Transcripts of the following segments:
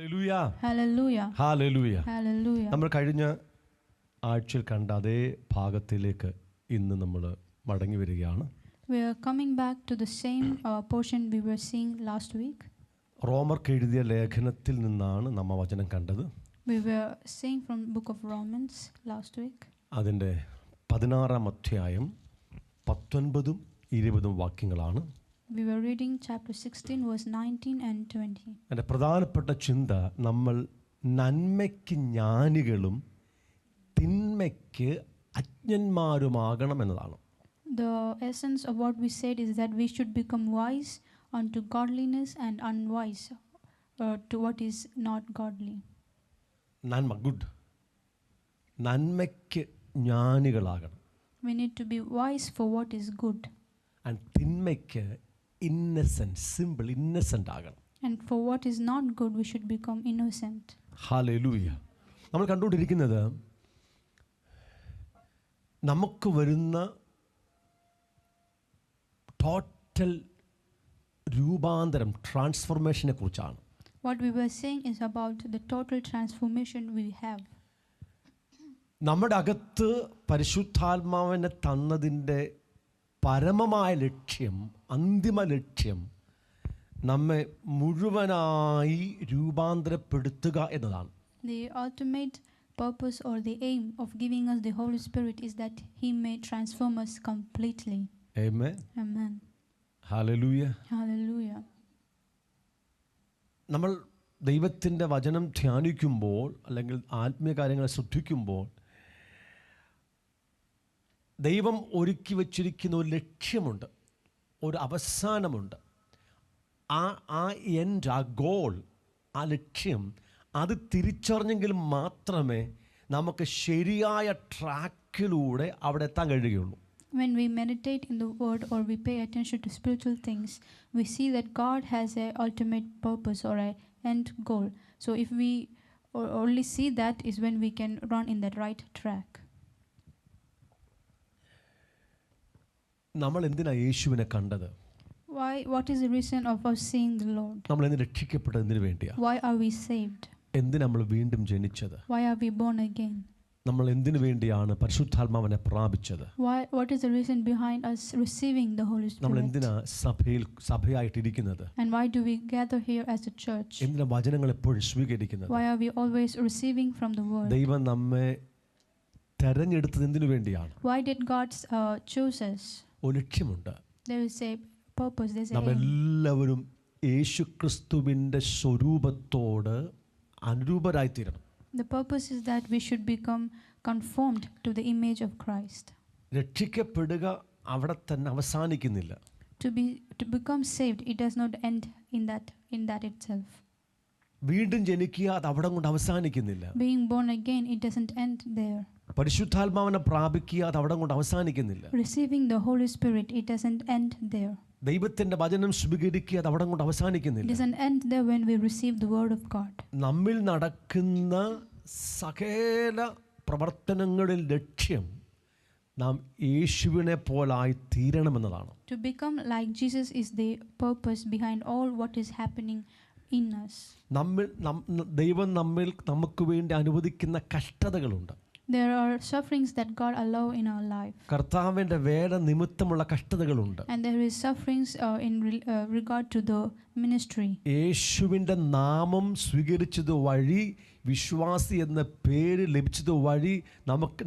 Hallelujah Hallelujah. Hallelujah. Hallelujah. നമ്മൾ കഴിഞ്ഞ ആഴ്ചയിൽ കണ്ട അതേ ഭാഗത്തിലേക്ക് ഇന്ന് നമ്മൾ മടങ്ങി വരികയാണ്. We are coming back to the same portion we were seeing last week. റോമർക്ക് എഴുതിയ ലേഖനത്തിൽ നിന്നാണ് നമ്മൾ വചനം കണ്ടത്. We were seeing from book of Romans last week. അതിൻ്റെ 16-ാം അധ്യായം 19ഉം 20ഉം വാക്യങ്ങളാണ്. We were reading chapter 16 verse 19 and 20. എൻ്റെ പ്രധാനപ്പെട്ട ചിന്ത നമ്മൾ നന്മയ്ക്ക് ജ്ഞാനികളും തിന്മയ്ക്ക് അജ്ഞന്മാരുമാകണം എന്നതാണ്. The essence of what we said is that we should become wise unto godliness and unwise to what is not godly. നന്മ ഗുഡ്, നന്മയ്ക്ക് ജ്ഞാനികളാകണം. We need to be wise for what is good. And തിന്മയ്ക്ക് innocent, simple innocent ആകണം. And for what is not good, we should become innocent. Hallelujah. നമ്മൾ കണ്ടുകൊണ്ടിരിക്കുന്നത് നമുക്ക് വരുന്ന total രൂപാന്തരം, ട്രാൻസ്ഫോർമേഷനെ കുറിച്ചാണ്. What we were saying is about the total transformation we have. നമ്മുടെ അകത്ത് പരിശുദ്ധാത്മാവിനെ തന്നതിൻ്റെ പരമമായ ലക്ഷ്യം, അന്തിമ ലക്ഷ്യം നമ്മെ മുഴുവനായി രൂപാന്തരപ്പെടുത്തുക എന്നതാണ്. The ultimate purpose or the aim of giving us the Holy Spirit is that He may transform us completely. Amen. Amen. Hallelujah. Hallelujah. നമ്മൾ ദൈവത്തിൻ്റെ വചനം ധ്യാനിക്കുമ്പോൾ അല്ലെങ്കിൽ ആത്മീയ കാര്യങ്ങളെ ശ്രദ്ധിക്കുമ്പോൾ ദൈവം ഒരുക്കി വച്ചിരിക്കുന്ന ഒരു ലക്ഷ്യമുണ്ട്, ഒരു അവസാനമുണ്ട്. ആ എൻഡ്, ആ ഗോൾ, ആ ലക്ഷ്യം അത് തിരിച്ചറിഞ്ഞെങ്കിൽ മാത്രമേ നമുക്ക് ശരിയായ ട്രാക്കിലൂടെ അവിടെ എത്താൻ കഴിയുകയുള്ളൂ. When we meditate in the word or we pay attention to spiritual things, we see that God has a ultimate purpose or a end goal. So if we only see that is when we can run in that right track. നമ്മൾ എന്തിനാ യേശുവിനെ കണ്ടത്? Why? What is the reason of us seeing the Lord? നമ്മൾ എന്തിന് രക്ഷിക്കപ്പെട്ടത്? എന്തിനു വേണ്ടിയാ? Why are we saved? എന്തിനാ നമ്മൾ വീണ്ടും ജനിച്ചത്? Why are we born again? നമ്മൾ എന്തിനു വേണ്ടിയാണ് പരിശുദ്ധാത്മാവിനെ പ്രാപിച്ചത്? What is the reason behind us receiving the Holy നമ്മൾ Spirit? എന്തിനാ സഭയായിട്ടിരിക്കുന്നത്? And why do we gather here as a church? എന്തിനാ വചനങ്ങൾ എപ്പോഴും സ്വീകരിക്കുന്നത്? Why are we always receiving from the word? ദൈവം നമ്മെ തെരഞ്ഞെടുത്തത് എന്തിനു വേണ്ടിയാണ്? Why did God choose us? ഒരു ലക്ഷ്യമുണ്ട്. There is a purpose. There's a aim. നമ്മളെല്ലാവരും യേശുക്രിസ്തുവിൻ്റെ സ്വരൂപത്തോട് അനുരൂപരായിത്തീരണം. The purpose is that we should become conformed to the image of Christ. രക്ഷിക്കപ്പെടുക അവിടെ തന്നെ അവസാനിക്കുന്നില്ല. To become saved, it does not end in that itself. വീണ്ടും ജനിക്കുക അത് അവിടെ കൊണ്ട് അവസാനിക്കുന്നില്ല. Being born again, it doesn't end there. പരിശുദ്ധാത്മാവിനെ പ്രാപിക്കുക അത് അവിടെ കൊണ്ട് അവസാനിക്കുന്നില്ല. Receiving the Holy Spirit, it doesn't end there. ദൈവത്തിൻ്റെ വചനം സ്വീകരിക്കുക അത് അവിടെ കൊണ്ട് It അവസാനിക്കുന്നില്ല. doesn't end there when we receive the word of God. നമ്മിൽ നടക്കുന്ന സകല പ്രവർത്തനങ്ങളിൽ ലക്ഷ്യം നാം യേശുവിനെ പോലായി തീരണമെന്നതാണ്. To become like Jesus is the purpose behind all what is happening in us. ദൈവം നമുക്ക് വേണ്ടി അനുവദിക്കുന്ന കഷ്ടതകളുണ്ട്. There are sufferings that God allow in our life. കർത്താവിൻ്റെ വേല നിമിത്തമുള്ള കഷ്ടതകളുണ്ട്. And there is sufferings in regard to the ministry. യേശുവിൻ്റെ നാമം സ്വീകരിച്ചത് വഴി, വിശ്വാസി എന്ന പേര് ലഭിച്ചത് വഴി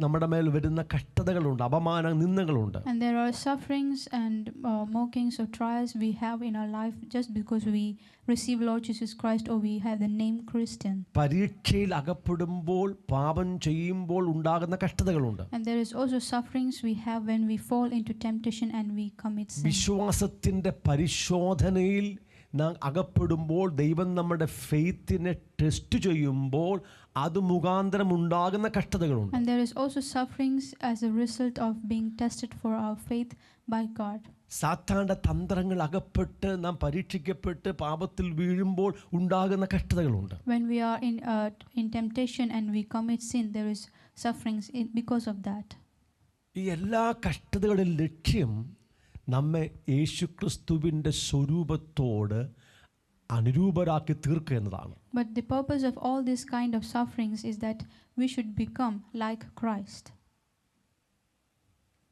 നമ്മുടെ മേൽ വരുന്ന കഷ്ടതകളുണ്ട്, അപമാന നിന്ദകളുണ്ട്. And there are sufferings and mockings or trials we have in our life just because we receive Lord Jesus Christ or we have the name Christian. പരീക്ഷയിൽ അകപ്പെടുമ്പോൾ, പാപം ചെയ്യുമ്പോൾ ഉണ്ടാകുന്ന കഷ്ടതകളുണ്ട്. And there is also sufferings we have when we fall into temptation and we commit sin. വിശ്വാസത്തിൻ്റെ പരിശോധനയിൽ നാം അകപ്പെടുമ്പോൾ, ദൈവം നമ്മുടെ ഫെയ്ത്തിനെ test ചെയ്യുമ്പോൾ അത് മുഖാന്തരം ഉണ്ടാകുന്ന കഷ്ടതകളുണ്ട്. And there is also sufferings as a result of being tested for our faith by God. സാത്താൻ്റെ തന്ത്രങ്ങൾ അകപ്പെട്ട് നാം പരീക്ഷിക്കപ്പെട്ട് പാപത്തിൽ വീഴുമ്പോൾ ഉണ്ടാകുന്ന കഷ്ടതകളുണ്ട്. When we are in temptation and we commit sin, there is sufferings because of that. ഈ എല്ലാ കഷ്ടതകളുടെ ലക്ഷ്യം നമ്മെ യേശുക്രിസ്തുവിൻ്റെ സ്വരൂപത്തോട് അനുരൂപരാക്കി തീർക്കുക എന്നതാണ്. But the purpose of all this kind of sufferings is that we should become like Christ.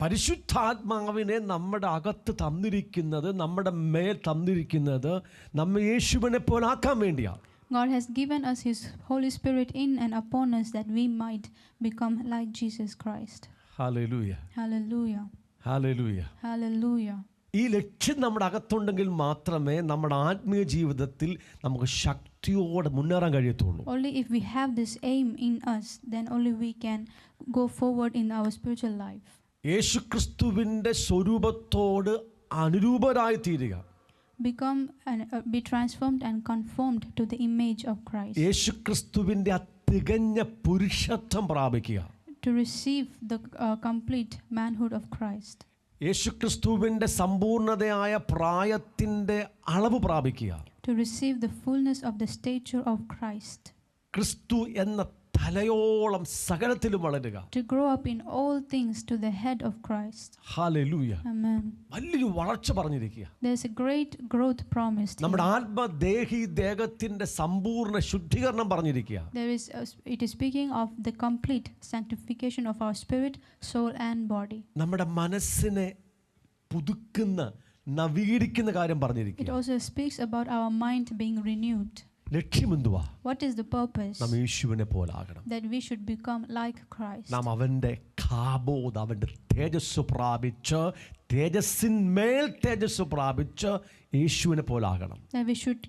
പരിശുദ്ധാത്മാവിനെ നമ്മുടെ അകത്ത് തന്നിരിക്കുന്നത്, നമ്മുടെ മേൽ തന്നിരിക്കുന്നത് നമ്മെ യേശുവിനെ പോലെ ആക്കാൻ വേണ്ടിയാണ്. God has given us His Holy Spirit in and upon us that we might become like Jesus Christ. Hallelujah, Hallelujah. Hallelujah. Hallelujah. ഈ ലക്ഷ്യം നമ്മുടെ അകത്തുണ്ടെങ്കിൽ മാത്രമേ നമ്മുടെ ആത്മീയ ജീവിതത്തിൽ നമുക്ക് ശക്തിയോടെ മുന്നേറാൻ കഴിയത്തുള്ളൂ. Only if we have this aim in us, then only we can go forward in our spiritual life. യേശുക്രിസ്തുവിൻ്റെ സ്വരൂപത്തോട് അനുരൂപരായി തീരുക, Become and be transformed and conformed to the image of Christ. യേശുക്രിസ്തുവിൻ്റെ തികഞ്ഞ പുരുഷത്വം പ്രാപിക്കുക, To receive the complete manhood of Christ. യേശുക്രിസ്തുവിൻ്റെ സമ്പൂർണതയായ പ്രായത്തിൻ്റെ അളവ് പ്രാപിക്കുക, To receive the fullness of the stature of Christ. ക്രിസ്തു എന്ന തലയോളം സകലത്തിലും വളരുക. To grow up in all things to the head of Christ. Hallelujah. Amen. വലിയൊരു വളർച്ച പറഞ്ഞിരിക്കുക. There's a great growth promised. നമ്മുടെ ആത്മദേഹി ദേഹത്തിന്റെ സമ്പൂർണ്ണ ശുദ്ധീകരണം പറഞ്ഞിരിക്കുക. It is speaking of the complete sanctification of our spirit, soul and body. നമ്മുടെ മനസ്സിനെ പുതുക്കുന്ന നവീകരിക്കുന്ന കാര്യം പറഞ്ഞിരിക്കുക. It also speaks about our mind being renewed. ലക്ഷ്യം എന്തുവാ? What is the purpose? നാം യേശുവിനെ പോലാകണം. That we should become like Christ. നാം അവന്റെ കാബോധ, അവന്റെ തേജസ് പ്രാപിച്ച്, തേജസ്സിന്മേൽ തേജസ് പ്രാപിച്ച് യേശുവിനെ പോലാകണം. That we should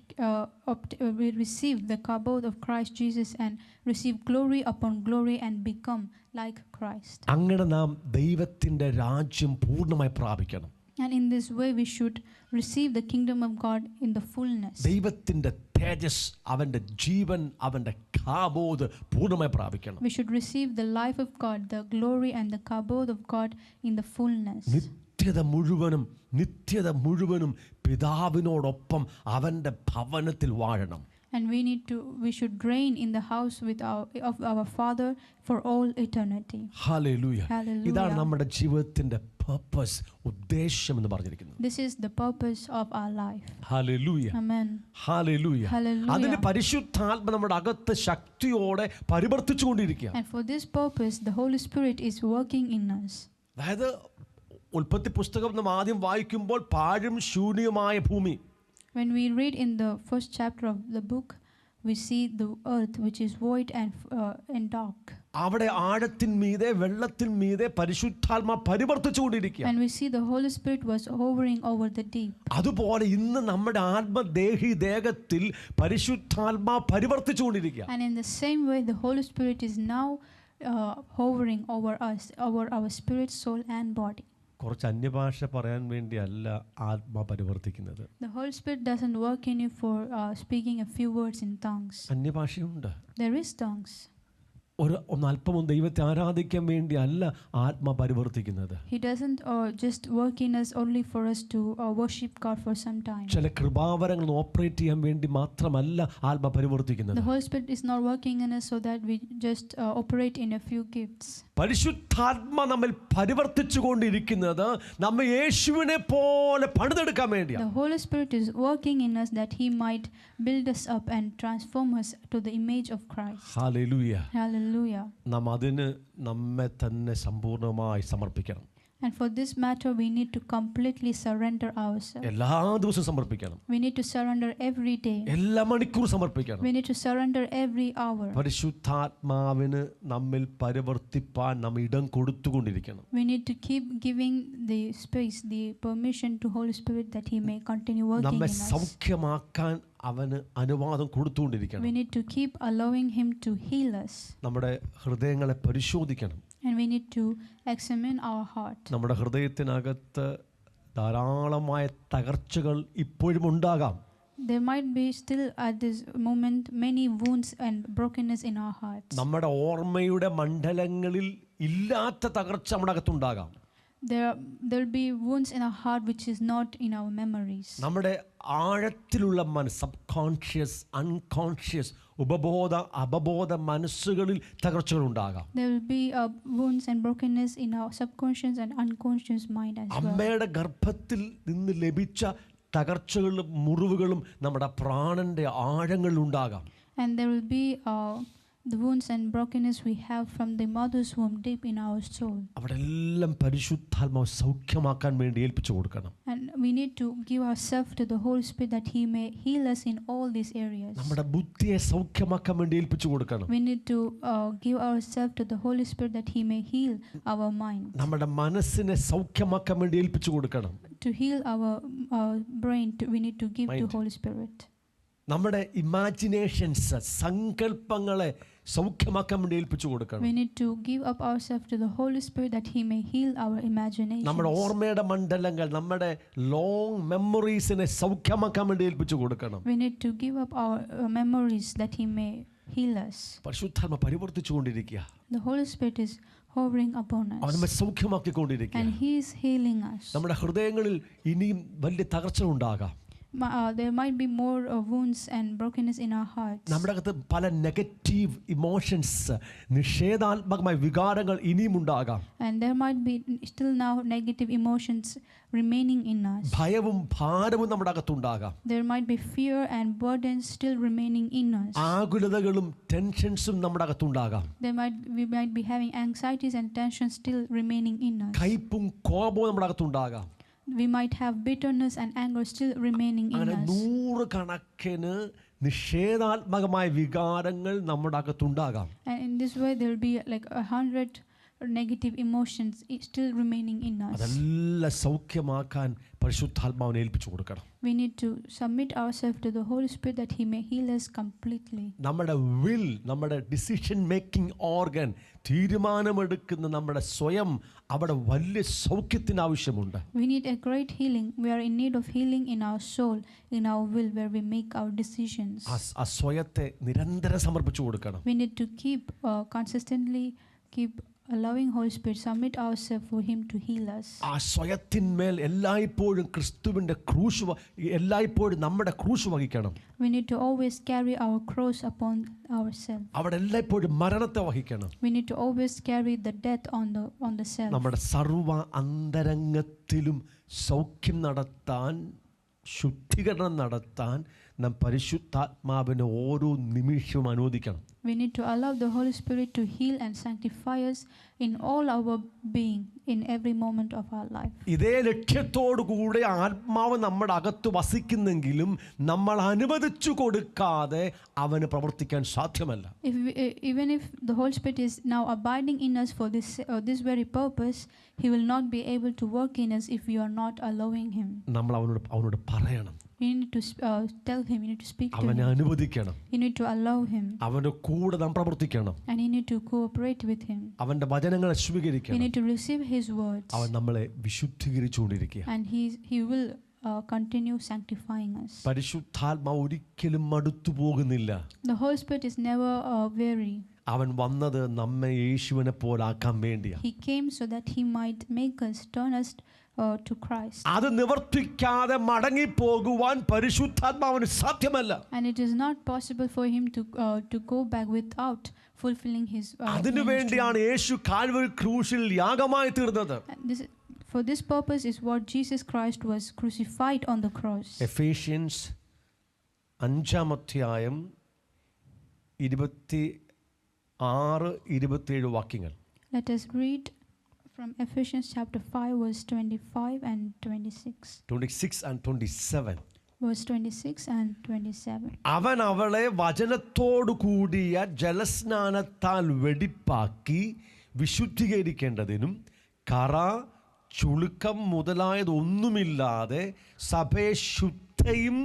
we receive the kabod of Christ Jesus and receive glory upon glory and become like Christ. അങ്ങനെ നാം ദൈവത്തിന്റെ രാജ്യം പൂർണ്ണമായി പ്രാപിക്കണം. And in this way we should receive the kingdom of God in the fullness. ദൈവത്തിന്റെ തേജസ്, അവന്റെ ജീവൻ, അവന്റെ കാബോധ് പൂർണ്ണമായി പ്രാപിക്കണം. We should receive the life of God, the glory and the kabod of God in the fullness. നിത്യത മുഴുവനും പിതാവിനോടൊപ്പം അവന്റെ ഭവനത്തിൽ വാഴണം. And we should reign in the house of our Father for all eternity. Hallelujah. Hallelujah. ഇതാണ് നമ്മുടെ ജീവിതത്തിന്റെ purpose, ഉദ്ദേശം എന്ന് പറഞ്ഞിരിക്കുന്നത്. This is the purpose of our life. Hallelujah. Amen. Hallelujah. Hallelujah. അതിന് പരിശുദ്ധാത്മ നമ്മുടെ അകത്ത് ശക്തിയോടെ പരിവർത്തിച്ചുകൊണ്ടിരിക്കുക. And for this purpose the Holy Spirit is working in us. അതായത് ഉൽപ്പത്തി പുസ്തകം നാം ആദ്യം വായിക്കുമ്പോൾ പാഴും ശൂന്യമായ ഭൂമി. When we read in the first chapter of the book, we see the earth which is void and dark. അവിടെ ആഴത്തിന്മീതെ വെള്ളത്തിന്മീതെ പരിശുദ്ധാത്മ പരിവർത്തിച്ചുകൊണ്ടിരിക്കുക. And we see the Holy Spirit was hovering over the deep. അതുപോലെ ഇന്ന് നമ്മുടെ ആത്മദേഹി ദേഹത്തിൽ പരിശുദ്ധാത്മ പരിവർത്തിച്ചുകൊണ്ടിരിക്കുക. And in the same way the Holy Spirit is now hovering over us, over our spirit, soul and body. കുറച്ച് അന്യഭാഷ പറയാൻ വേണ്ടിയല്ല ആത്മ പരിവർത്തിക്കുന്നത്. The Holy Spirit doesn't work in you for speaking a few words in tongues. അന്യഭാഷയുണ്ട്. There is tongues. ഒന്നല്പം ദൈവത്തെ ആരാധിക്കാൻ വേണ്ടി അല്ല ആത്മ പരിവർത്തിക്കുന്നത്. He doesn't just work in us only for us to worship God for some time. ചില കൃപാവരങ്ങൾ operate ചെയ്യാൻ വേണ്ടി മാത്രമല്ല ആത്മ പരിവർത്തിക്കുന്നത്. The Holy Spirit is not working in us so that we just operate in a few gifts. പരിശുദ്ധാത്മ നമ്മിൽ പരിവർത്തിച്ചുകൊണ്ടിരിക്കുന്നത് നമ്മെ യേശുവിനെ പോലെ പണിതെടുക്കാൻ വേണ്ടിയാണ്. The Holy Spirit is working in us that He might build us up and transform us to the image of Christ. Hallelujah. Hallelujah. നാം അതിന് നമ്മെ തന്നെ സമ്പൂർണ്ണമായി സമർപ്പിക്കണം. And for this matter we need to completely surrender ourselves. എല്ലാ ദിവസവും സമർപ്പിക്കണം. We need to surrender every day. എല്ലാ മണിക്കൂർ സമർപ്പിക്കണം. We need to surrender every hour. പരിശുദ്ധാത്മാവിന് നമ്മിൽ പരിവർത്തിപ്പാൻ നാം ഇടം കൊടുത്തുകൊണ്ടിരിക്കണം. We need to keep giving the space, the permission to Holy Spirit that He may continue working നമ്മെ in us. സൗഖ്യമാക്കാൻ അവന് അനുവാദം കൊടുത്തുകൊണ്ടിരിക്കണം. We need to keep allowing Him to heal us. നമ്മുടെ ഹൃദയങ്ങളെ പരിശോധിക്കണം. And we need to examine our heart. നമ്മുടെ ഹൃദയത്തിനകത്ത് ധാരാളമായ തകർച്ചകൾ ഇപ്പോഴും ഉണ്ടാകാം. There might be still at this moment many wounds and brokenness in our hearts. നമ്മുടെ ഓർമ്മയുടെ മണ്ഡലങ്ങളിൽ ഇല്ലാത്ത തകർച്ച നമ്മുടെ അകത്തുണ്ടാകാം. There'll be wounds in our heart which is not in our memories. നമ്മുടെ ആഴത്തിലുള്ള സബ്കോൺഷ്യസ്, അൺകോൺഷ്യസ്, ഉപബോധ അപബോധ മനസ്സുകളിൽ തകർച്ചകൾ ഉണ്ടാകാം. There will be wounds and brokenness in our subconscious and unconscious mind as well. അമ്മയുടെ ഗർഭത്തിൽ നിന്ന് ലഭിച്ച തകർച്ചകളും മുറിവുകളും നമ്മുടെ പ്രാണന്റെ ആഴങ്ങളിലുണ്ടാകാം. And there will be the wounds and brokenness we have from the mother's womb deep in our soul. അവിടെ എല്ലാം പരിശുദ്ധാത്മാവ് സൗഖ്യമാക്കാൻ വേണ്ടി ഏൽപ്പിച്ചു കൊടുക്കണം. And we need to give ourselves to the Holy Spirit that He may heal us in all these areas. നമ്മുടെ ബുദ്ധിയെ സൗഖ്യമാക്കാൻ വേണ്ടി ഏൽപ്പിച്ചു കൊടുക്കണം. We need to give ourselves to the Holy Spirit that He may heal our mind. നമ്മുടെ മനസ്സിനെ സൗഖ്യമാക്കാൻ വേണ്ടി ഏൽപ്പിച്ചു കൊടുക്കണം. To heal our brain, we need to give to Holy Spirit. നമ്മുടെ ഇമാജിനേഷൻസ്, സങ്കല്പങ്ങളെ സൗഖ്യമാക്കാൻ വേണ്ടി ഏൽപ്പിച്ചു കൊടുക്കണം. We need to give up ourselves to the Holy Spirit that He may heal our imaginations. നമ്മുടെ ഓർമ്മയുടെ മണ്ഡലങ്ങൾ, നമ്മുടെ ലോങ് മെമ്മറീസിനെ സൗഖ്യമാക്കാൻ വേണ്ടി ഏൽപ്പിച്ചു കൊടുക്കണം. We need to give up our memories that He may heal us. പരിശുദ്ധാത്മ പരിവർത്തിച്ചുകൊണ്ടിരിക്കുക. The Holy Spirit is hovering upon us. അവൻ നമ്മെ സൗഖ്യമാക്കിക്കൊണ്ടിരിക്കുക. And He is healing us. നമ്മുടെ ഹൃദയങ്ങളിൽ ഇനിയും വലിയ തകർച്ച ഉണ്ടാകാം. There might be more wounds and brokenness in our hearts. നമ്മുടെ അകത്ത് പല നെഗറ്റീവ് ഇമോഷൻസ്, നിഷേധാത്മകമായ വികാരങ്ങൾ ഇനിയും ഉണ്ടാകാം. And there might be still now negative emotions remaining in us. ഭയവും ഭാരവും നമ്മുടെ അകത്തുണ്ടാകാം. There might be fear and burdens still remaining in us. ആകുലതകളും ടെൻഷൻസും നമ്മുടെ അകത്തുണ്ടാകാം. We might be having anxieties and tensions still remaining in us. കയ്പും കോപവും നമ്മുടെ അകത്തുണ്ടാകാം. We might have bitterness and anger still remaining in അങ്ങനെ us. നൂറുകണക്കിന് നിഷേധാത്മകമായ വികാരങ്ങൾ നമ്മുടെ അകത്തുണ്ടാകാം. And in this way there will be like 100 negative emotions still remaining in us. അതെല്ലാം സൗഖ്യമാക്കാൻ പരിശുദ്ധാത്മാവിനെ ഏൽപ്പിച്ചു കൊടുക്കണം. We need to submit ourselves to the Holy Spirit that He may heal us completely. നമ്മുടെ will, നമ്മുടെ decision making organ, തീരുമാനമെടുക്കുന്ന നമ്മുടെ സ്വയം, അവിടെ വലിയ സൗഖ്യത്തിന് ആവശ്യമുണ്ട്. We need a great healing. We are in need of healing in our soul, in our will, where we make our decisions. ആ സ്വയത്തെ നിരന്തരം സമർപ്പിച്ചു കൊടുക്കണം. We need to consistently keep allowing Holy Spirit submit ourselves for Him to heal us. ആ സ്വയത്തിന്മേൽ എല്ലായ്പ്പോഴും ക്രിസ്തുവിന്റെ ക്രൂശ്, എല്ലായ്പ്പോഴും നമ്മുടെ ക്രൂശ് വഹിക്കണം. We need to always carry our cross upon ourselves. അവിടെ എല്ലായ്പ്പോഴും മരണത്തെ വഹിക്കണം. We need to always carry the death on the self. നമ്മുടെ സർവ്വ അന്തരംഗത്തിലും സൗഖ്യം നടത്താൻ, ശുദ്ധീകരണം നടത്താൻ നാം പരിശുദ്ധാത്മാവിനെ ഓരോ നിമിഷവും അനുവദിക്കണം. We need to allow the Holy Spirit to heal and sanctify us in all our being, in every moment of our life. ഇതേ ലക്ഷ്യത്തോടു കൂടെ ആത്മാവ് നമ്മുടെ അകത്ത് വസിക്കുന്നെങ്കിലും നമ്മൾ അനുവദിച്ചു കൊടുക്കാതെ അവന് പ്രവർത്തിക്കാൻ സാധ്യമല്ല. Even if the Holy Spirit is now abiding in us for this very purpose, He will not be able to work in us if we are not allowing Him. നമ്മൾ അവനോട് പറയണം. We need to tell Him. We need to speak to അവനെ Him. അനുവദിക്കണം. You need to allow Him. അവന്റെ കൂടെ നാം പ്രവർത്തിക്കണം. And you need to cooperate with Him. അവന്റെ വചനങ്ങളെ You സ്വീകരിക്കണം. need to receive His words. അവൻ നമ്മളെ വിശുദ്ധീകരിച്ചുകൊണ്ടിരിക്കുക. And He will continue sanctifying us. പരിശുദ്ധാത്മാവ് ഒരിക്കലും മടുത്തു പോകുന്നില്ല. The Holy Spirit is never weary. അവൻ വന്നത് നമ്മെ യേശുവിനെ പോലാക്കാൻ വേണ്ടിയാ. He came so that He might make us, turn us to Christ. അത് നിവർത്തിക്കാതെ മടങ്ങി പോകുവാൻ പരിശുദ്ധാത്മാവിന് സാധ്യമല്ല. And it is not possible for Him to go back without fulfilling His അതിനു വേണ്ടിയാണ് യേശു കാൽവരി ക്രൂശിൽ യാഗമായി തീർന്നത്. For this purpose is what Jesus Christ was crucified on the cross. Ephesians 5-ാം അധ്യായം 26-27 വാക്യങ്ങൾ. Let us read from Ephesians chapter 5 verse 25 and 26. 26 and 27. Verse 26 and 27. അവൻ അവളെ വചനത്തോടു കൂടിയ ജലസ്നാനത്താൽ വെടിപ്പാക്കി വിശുദ്ധീകരിക്കേണ്ടതിനും കറ, ചുളുക്കം മുതലായതൊന്നുമില്ലാതെ സഭയെ ശുദ്ധയും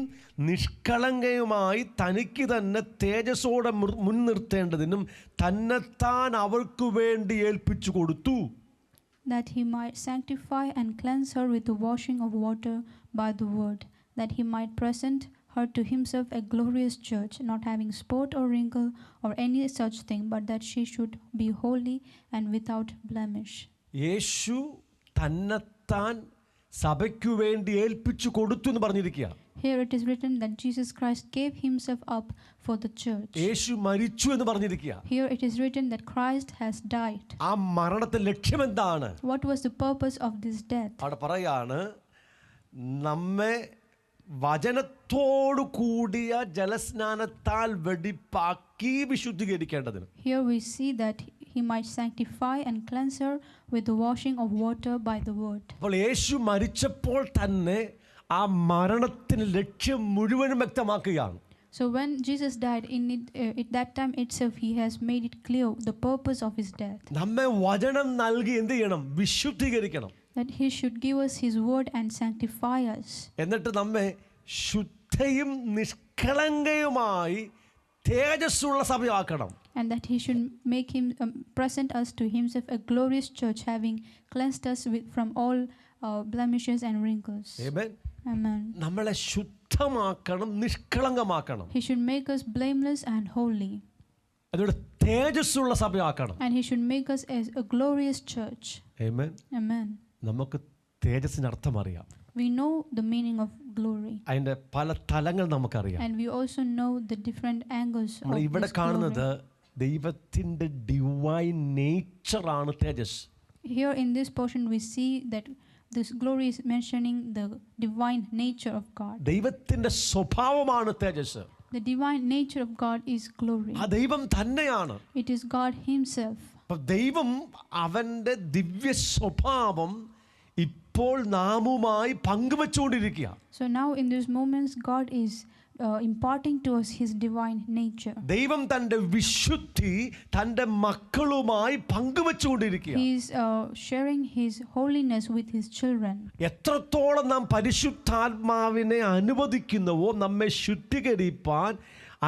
നിഷ്കളങ്കയുമായി തനിക്ക് തന്നെ തേജസ്സോടെ മുൻനിർത്തേണ്ടതിനും തന്നെത്താൻ അവർക്ക് വേണ്ടി ഏൽപ്പിച്ചു കൊടുത്തു. That He might sanctify and cleanse her with the washing of water by the word, that He might present her to Himself a glorious church, not having spot or wrinkle or any such thing, but that she should be holy and without blemish. യേശു തന്നെത്താൻ സഭയ്ക്കു വേണ്ടി ഏൽപ്പിച്ചു കൊടുത്തു എന്ന് പറഞ്ഞിരിക്കുക. Here it is written that Jesus Christ gave Himself up for the church. യേശു മരിച്ചു എന്ന് പറഞ്ഞിരിക്കുക. Here it is written that Christ has died. ആ മരണത്തിന്റെ ലക്ഷ്യം എന്താണ്? What was the purpose of this death? അവിടെ പറയാണ്, നമ്മെ വചനത്തോടു കൂടിയ ജലസ്നാനത്താൽ വെടിപ്പാക്കി വിശുദ്ധീകരിക്കേണ്ടതിന്. Here we see that he might sanctify and cleanse her with the washing of water by the word. അപ്പോൾ യേശു മരിച്ചപ്പോൾ തന്നെ ആ മരണത്തിന് ലക്ഷ്യം മുഴുവനും വ്യക്തമാക്കുകയാണ്. So when Jesus died, at that time itself, he has made it clear the purpose of his death. നമ്മെ വചനം നൽകി എന്ത് ചെയ്യണം? വിശുദ്ധീകരിക്കണം. That he should give us his word and sanctify us. എന്നിട്ട് നമ്മെ ശുദ്ധയും നിഷ്കളങ്കയുമായി തേജസ്സുള്ള സഭയാക്കണം. And that he should make him present us to himself a glorious church, having cleansed us from all blemishes and wrinkles. Amen. Amen. നമ്മളെ ശുദ്ധമാക്കണം, നിഷ്കളങ്കമാക്കണം. He should make us blameless and holy. അതോടെ തേജസ്സുള്ള സഭയാക്കണം. And he should make us as a glorious church. Amen. Amen. നമുക്ക് തേജസ്സിന് അർത്ഥം അറിയാം. We know the meaning of glory. അതിന്റെ പല തലങ്ങൾ നമുക്കറിയാം. And we also know the different angles of നമ്മൾ ഇവിടെ this കാണുന്നത് glory. ദൈവത്തിന്റെ ഡിവൈൻ നേച്ചറാണ് തേജസ്. Here in this portion we see that this glory is mentioning the divine nature of God. ദൈവത്തിന്റെ സ്വഭാവമാണ് തേജസ്. The divine nature of God is glory. ആ ദൈവം തന്നെയാണ്. It is God himself. അപ്പോൾ ദൈവം അവന്റെ ദിവ്യ സ്വഭാവം ഇപ്പോൾ നാമുമായി പങ്കുവെച്ചുകൊണ്ടിരിക്കുക. So now in these moments God is imparting to us his divine nature. ദൈവം തന്റെ വിശുദ്ധി തന്റെ മക്കളുമായി പങ്കുവെച്ചുകൊണ്ടിരിക്കുക. He is sharing his holiness with his children. എത്രത്തോളം നാം പരിശുദ്ധാത്മാവിനെ അനുവദിക്കുന്നുവോ, നമ്മെ ശുദ്ധീകരിപ്പാൻ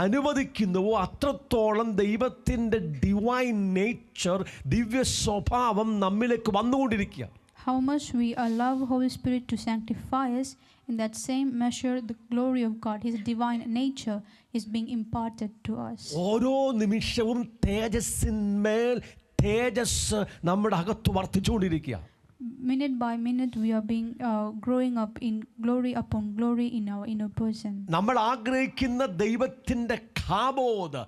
അനുവദിക്കുന്നുവോ, അത്രത്തോളം ദൈവത്തിന്റെ ഡിവൈൻ നേച്ചർ, ദിവ്യ സ്വഭാവം നമ്മിലേക്ക് വന്നുകൊണ്ടിരിക്കുക. How much we allow Holy Spirit to sanctify us, in that same measure the glory of God, his divine nature, is being imparted to us. ഓരോ നിമിഷവും തേജസ്സിന്മേൽ തേജസ് നമ്മുടെ അകത്ത് വർദ്ധിച്ചുകൊണ്ടിരിക്കുക. Minute by minute we are being growing up in glory upon glory in our inner person. നമ്മൾ ആഗ്രഹിക്കുന്ന ദൈവത്തിന്റെ കാബോദ്,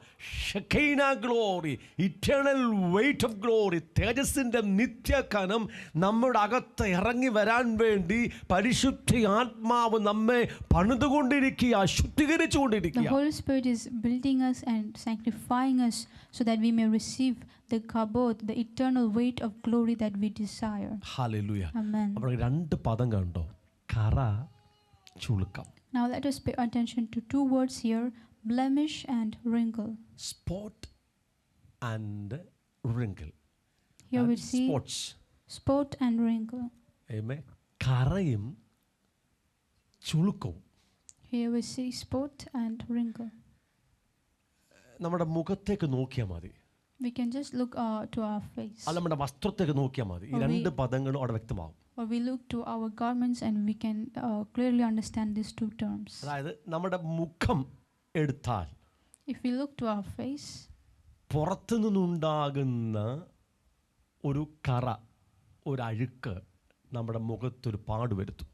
Shekinah glory, eternal weight of glory, തേജസ്സിന്റെ നിത്യകനം നമ്മുടെ അകത്ത് ഇറങ്ങി വരാൻ വേണ്ടി പരിശുദ്ധ ആത്മാവ് നമ്മെ പണിതുകൊണ്ടിരിക്കുക, ശുദ്ധീകരിച്ചുകൊണ്ടിരിക്കുക. The Holy Spirit is building us and sanctifying us so that we may receive the kabod, the eternal weight of glory that we desire. Hallelujah. Amen. അപ്പോൾ രണ്ട് പദം കണ്ടോ? കറ, ചുളുക്കം. Now let us pay attention to two words here, blemish and wrinkle. Spot and wrinkle. Here we see Spots. spot and wrinkle. Amen. കറയും ചുളുക്കവും. Here we see spot and wrinkle. നമ്മുടെ മുഖത്തേക്ക് നോക്കിയാൽ മതി. We can just look to our face. അല്ല, നമ്മുടെ വസ്ത്രത്തേക്ക് നോക്കിയാൽ മതി. ഈ രണ്ട് പദങ്ങളും അവിടെ വ്യക്തമാകും. Or we look to our garments and we can clearly understand these two terms. അതായത് നമ്മുടെ മുഖം എടുത്താൽ If we look to our face, പുറത്തു നിന്നുണ്ടാകുന്ന ഒരു കറ, ഒരു അഴുക്ക് നമ്മുടെ മുഖത്തൊരു പാട് വരുത്തും.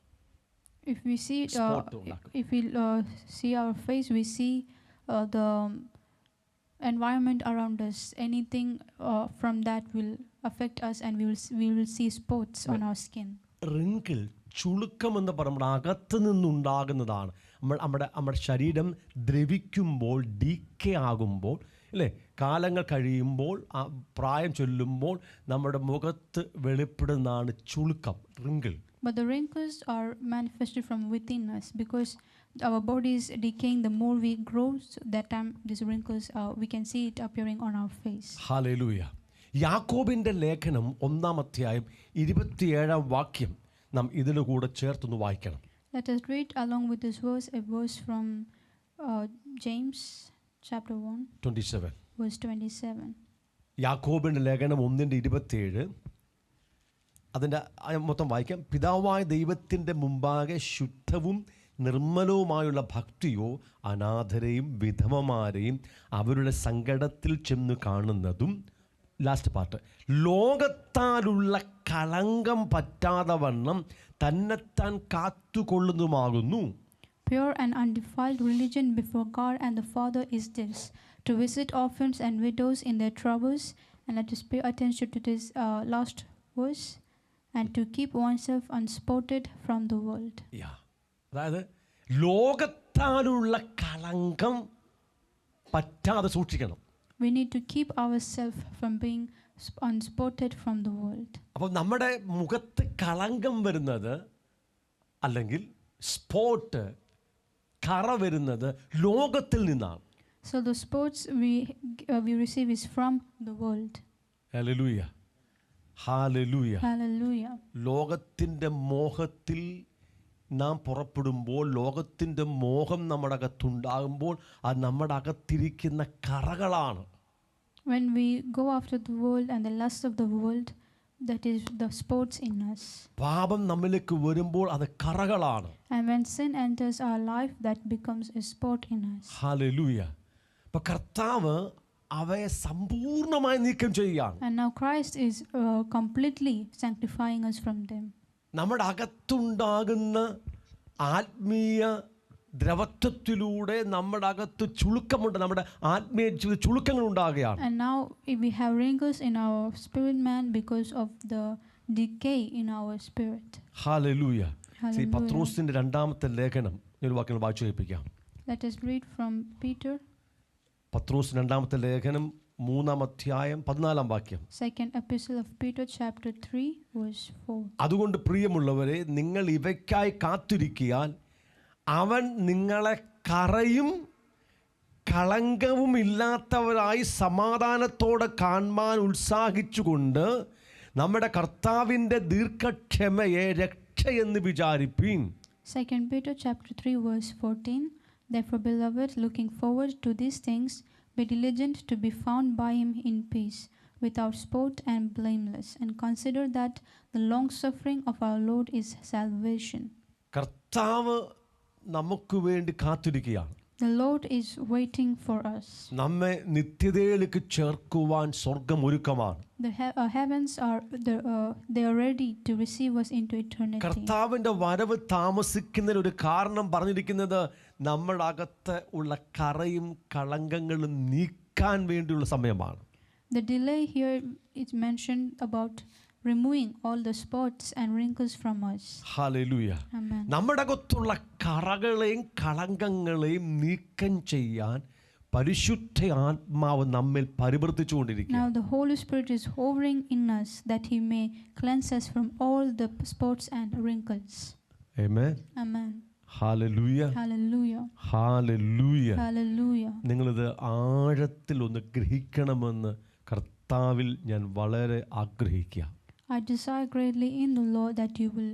if we see Spot ഉണ്ടാക്കും. if we see our face, we see the environment around us. Anything from that will affect us and we will see spots on our skin. Wrinkle, ചുളുക്കം എന്ന് പറയുമ്പോൾ അകത്ത് നിന്നുണ്ടാകുന്നതാണ്. നമ്മുടെ ശരീരം ദ്രവിക്കുമ്പോൾ, ഡീക്കേ ആകുമ്പോൾ, അല്ലേ, കാലങ്ങൾ കഴിയുമ്പോൾ, പ്രായം ചൊല്ലുമ്പോൾ നമ്മുടെ മുഖത്ത് വെളിപ്പെടുന്നതാണ് ചുളുക്കം, wrinkle. But the wrinkles are manifested from within us because our body is decaying. The more we grow, so that time these wrinkles we can see it appearing on our face. Hallelujah. യാക്കോബിന്റെ ലേഖനം 1-ാം അധ്യായം 27-ാം വാക്യം നാം ഇതിനു കൂടെ ചേർത്തൊന്ന് വായിക്കണം. Let us read along with this verse a verse from James chapter 1 27. verse 27. യാക്കോബിന്റെ ലേഖനം 1:27. അതിൻ്റെ മൊത്തം വായിക്കാം. പിതാവായ ദൈവത്തിൻ്റെ മുമ്പാകെ ശുദ്ധവും നിർമ്മലവുമായുള്ള ഭക്തിയോ അനാഥരെയും വിധവമാരെയും അവരുടെ സങ്കടത്തിൽ ചെന്ന് കാണുന്നതും, ലാസ്റ്റ് പാർട്ട്, ലോകത്താലുള്ള കളങ്കം പറ്റാതെ വണ്ണം തന്നെത്താൻ കാത്തുകൊള്ളുന്നതുമാകുന്നു. Pure and undefiled religion before God and the Father is this, to visit orphans and widows in their troubles. And let us pay attention to this last verse, and to keep oneself unspotted from the world. അതായത് ലോകത്താലുള്ള കളങ്കം പറ്റാതെ സൂക്ഷിക്കണം. We need to keep ourselves from being unspotted from the world. അപ്പോൾ നമ്മുടെ മുഖത്ത് കളങ്കം വരുന്നത് അല്ലെങ്കിൽ സ്പോട്ട് കറ വരുന്നത് ലോകത്തിൽ നിന്നാണ്. So the spots we receive is from the world. Hallelujah, hallelujah. Hallelujah. ലോകത്തിൻ്റെ മോഹത്തിൽ നാം പുറപ്പെടുമ്പോൾ, ലോകത്തിൻ്റെ മോഹം നമ്മുടെ അകത്തുണ്ടാകുമ്പോൾ അത് നമ്മുടെ അകത്തിരിക്കുന്ന കറകളാണ്. When we go after the world and the lust of the world, that is the spots in us. പാപം നമ്മിലേക്ക് വരുമ്പോൾ അത് കറകളാണ്. And when sin enters our life, that becomes a spot in us. Hallelujah. അപ്പോൾ കർത്താവ് അവയെ സമ്പൂർണ്ണമായി നീക്കം ചെയ്യുകയാണ്. And now Christ is completely sanctifying us from them. നമ്മുടെ അകത്തുണ്ടാകുന്ന ആത്മീയ ദ്രവത്വത്തിലൂടെ നമ്മുടെ അകത്ത് ചുളുക്കമുണ്ട്, നമ്മുടെ ആത്മീയ ചുളുക്കങ്ങൾ ഉണ്ടാകുകയാണ്. And now we have wrinkles in our spirit man because of the decay in our spirit. Hallelujah. Hallelujah. പത്രോസിന്റെ രണ്ടാമത്തെ ലേഖനം ഒരു വാക്യം വായിച്ചു കേൾപ്പിക്കാം. Let us read from Peter. പത്രോസ് രണ്ടാമത്തെ ലേഖനം 3-ാം അധ്യായം 14-ാം വാക്യം. Second epistle of Peter chapter 3 verse 4. അതുകൊണ്ട് പ്രിയമുള്ളവരെ, നിങ്ങൾ ഇവയ്ക്കായി കാത്തിരിക്കിയാൽ അവൻ നിങ്ങളെ കറയും കളങ്കവും ഇല്ലാത്തവരായി സമാധാനത്തോടെ കാണാൻ ഉത്സാഹിച്ചുകൊണ്ട് നമ്മുടെ കർത്താവിൻ്റെ ദീർഘക്ഷമയെ രക്ഷയെന്ന് വിചാരിപ്പീൻ. Second Peter chapter 3 verse 14. Therefore, beloved, looking forward to these things, be diligent to be found by him in peace, without spot and blameless, and consider that the long suffering of our Lord is salvation. കർത്താവ് നമുക്ക് വേണ്ടി കാത്തിരിക്കുകയാണ്. The Lord is waiting for us. നമ്മെ നിത്യതയിലേക്ക് ചേർക്കുവാൻ സ്വർഗ്ഗം ഒരുക്കമാണ്. The heavens are they are ready to receive us into eternity. കർത്താവിൻ്റെ വരവ് താമസിക്കുന്നതിന് ഒരു കാരണം പറഞ്ഞിരിക്കുന്നത് നമ്മുടെ അകത്ത് ഉള്ള കറയും കളങ്കങ്ങളും നീക്കാൻ വേണ്ടിയുള്ള സമയമാണ്. The delay here is mentioned about removing all the spots and wrinkles from us. Hallelujah. Amen. നമ്മുടെ അകത്തുള്ള കറകളെയും കളങ്കങ്ങളെയും നീക്കം ചെയ്യാൻ പരിശുദ്ധ ആത്മാവ് നമ്മിൽ പരിവർത്തിച്ചുകൊണ്ടിരിക്കുക. Now the Holy Spirit is hovering in us that he may cleanse us from all the spots and wrinkles. Amen. Amen. Hallelujah, Hallelujah. Hallelujah. Hallelujah. നിങ്ങളിത് ആഴത്തിൽ ഒന്ന് ഗ്രഹിക്കണമെന്ന് കർത്താവിൽ ഞാൻ വളരെ ആഗ്രഹിക്കുക. I desire greatly in the Lord that you will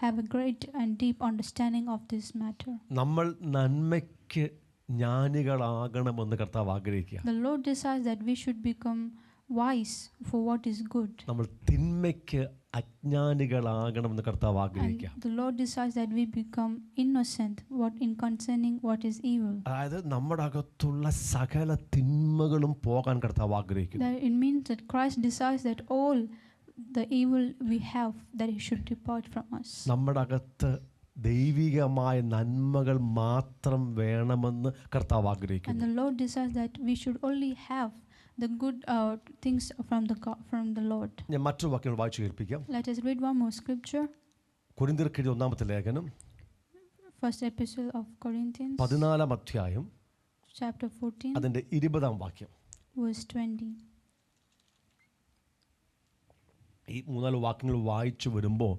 have a great and deep understanding of this matter. നമ്മൾ നന്മയ്ക്ക് ജ്ഞാനികളാകണമെന്ന് കർത്താവ് ആഗ്രഹിക്കുക. The Lord desires that we should become wise for what is good. നമ്മൾ തിന്മയ്ക്ക് അജ്ഞാനികളാകണമെന്ന് കർത്താവ് ആഗ്രഹിക്കുക. And the Lord desires that we become innocent in concerning what is evil. അതായത് നമ്മുടെ അകത്തുള്ള സകല തിന്മകളും പോകാൻ കർത്താവ് ആഗ്രഹിക്കുന്നു. That it means that Christ desires that all the evil we have, that it should depart from us. നമ്മുടെ അകത്ത് ദൈവികമായ നന്മകൾ മാത്രം വേണമെന്ന് കർത്താവ് And ആഗ്രഹിക്കുന്നു. the Lord desires that we should only have the good things from the Lord. ഞാൻ മറ്റൊരു വാക്യം വായിച്ചു കേൾപ്പിക്കാം. Let us read one more scripture. കൊരിന്ത്യർക്ക് എഴുതിയ 1-ാമത്തെ ലേഖനം First epistle of Corinthians 14-ാം അധ്യായം chapter 14 അതിൻ്റെ 20-ാം വാക്യം. verse 20. ഈ 3-4 വാക്യങ്ങൾ വായിച്ചു വരുമ്പോൾ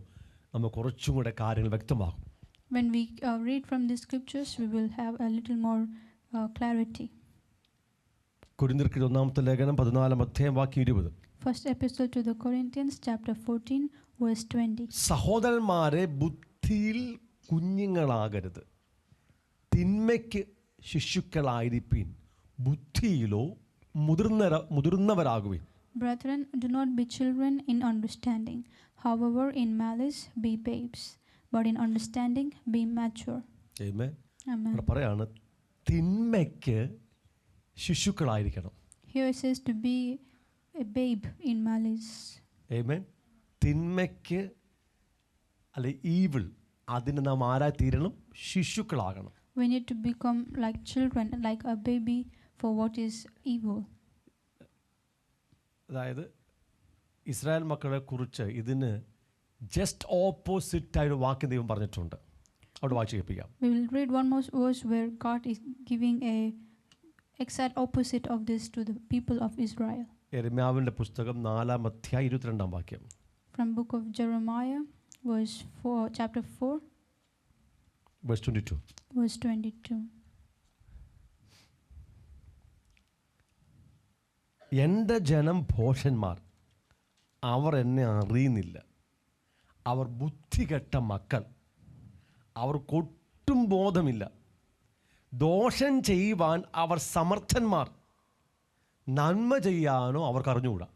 നമുക്ക് കുറച്ചും കൂടെ കാര്യങ്ങൾ വ്യക്തമാകും. When we read from the scriptures, we will have a little more clarity. കൊരിന്ത്യർക്ക് 1-ാമത്തെ ലേഖനം 14-ാം അധ്യായം വാക്യം 20. First epistle to the Corinthians chapter 14 verse 20. സഹോദരന്മാരെ, ബുദ്ധിയിൽ കുഞ്ഞുങ്ങളാകരുത്, തിന്മയ്ക്ക് ശിശുക്കളായിരിപ്പീൻ, ബുദ്ധിയിലോ മുതിർന്നവരാകുവിൻ. Brethren, do not be children in understanding. However, in malice be babes, but in understanding be mature. Amen. Amen. ഇവിടെ പറയാണ് തിന്മയ്ക്ക് ശിശുക്കളായിരിക്കണം. Here it says to be a babe in malice. ആമേൻ. തിന്മയ്ക്ക് അല്ലെ evil, അതിന് നാം ആരായി തീരണം? ശിശുക്കളാകണം. We need to become like children, like a baby for what is evil. അതായത് ഇസ്രായേൽ മക്കളെ കുറിച്ച് ഇതിന് ജസ്റ്റ് ഓപ്പോസിറ്റ് ആയൊരു വാക്യം ദൈവം പറഞ്ഞിട്ടുണ്ട്. അവിടെ വായിച്ച് കേൾപ്പിക്കാം. We will read one more verse where God is giving a exact opposite of this to the people of Israel. യെരമ്യാവിൻ്റെ പുസ്തകം 4-ാം അധ്യായം 22-ാം വാക്യം. From book of Jeremiah, chapter 4, verse 22. verse 22. എൻ്റെ ജനം ഭോഷന്മാർ, അവർ എന്നെ അറിയുന്നില്ല. അവർ ബുദ്ധികെട്ട മക്കൾ, അവർക്കൊട്ടും ബോധമില്ല. ദോഷം ചെയ്യുവാൻ അവർ സമർത്ഥന്മാർ, നന്മ ചെയ്യാനോ അവർക്ക് അറിഞ്ഞുകൂടാ.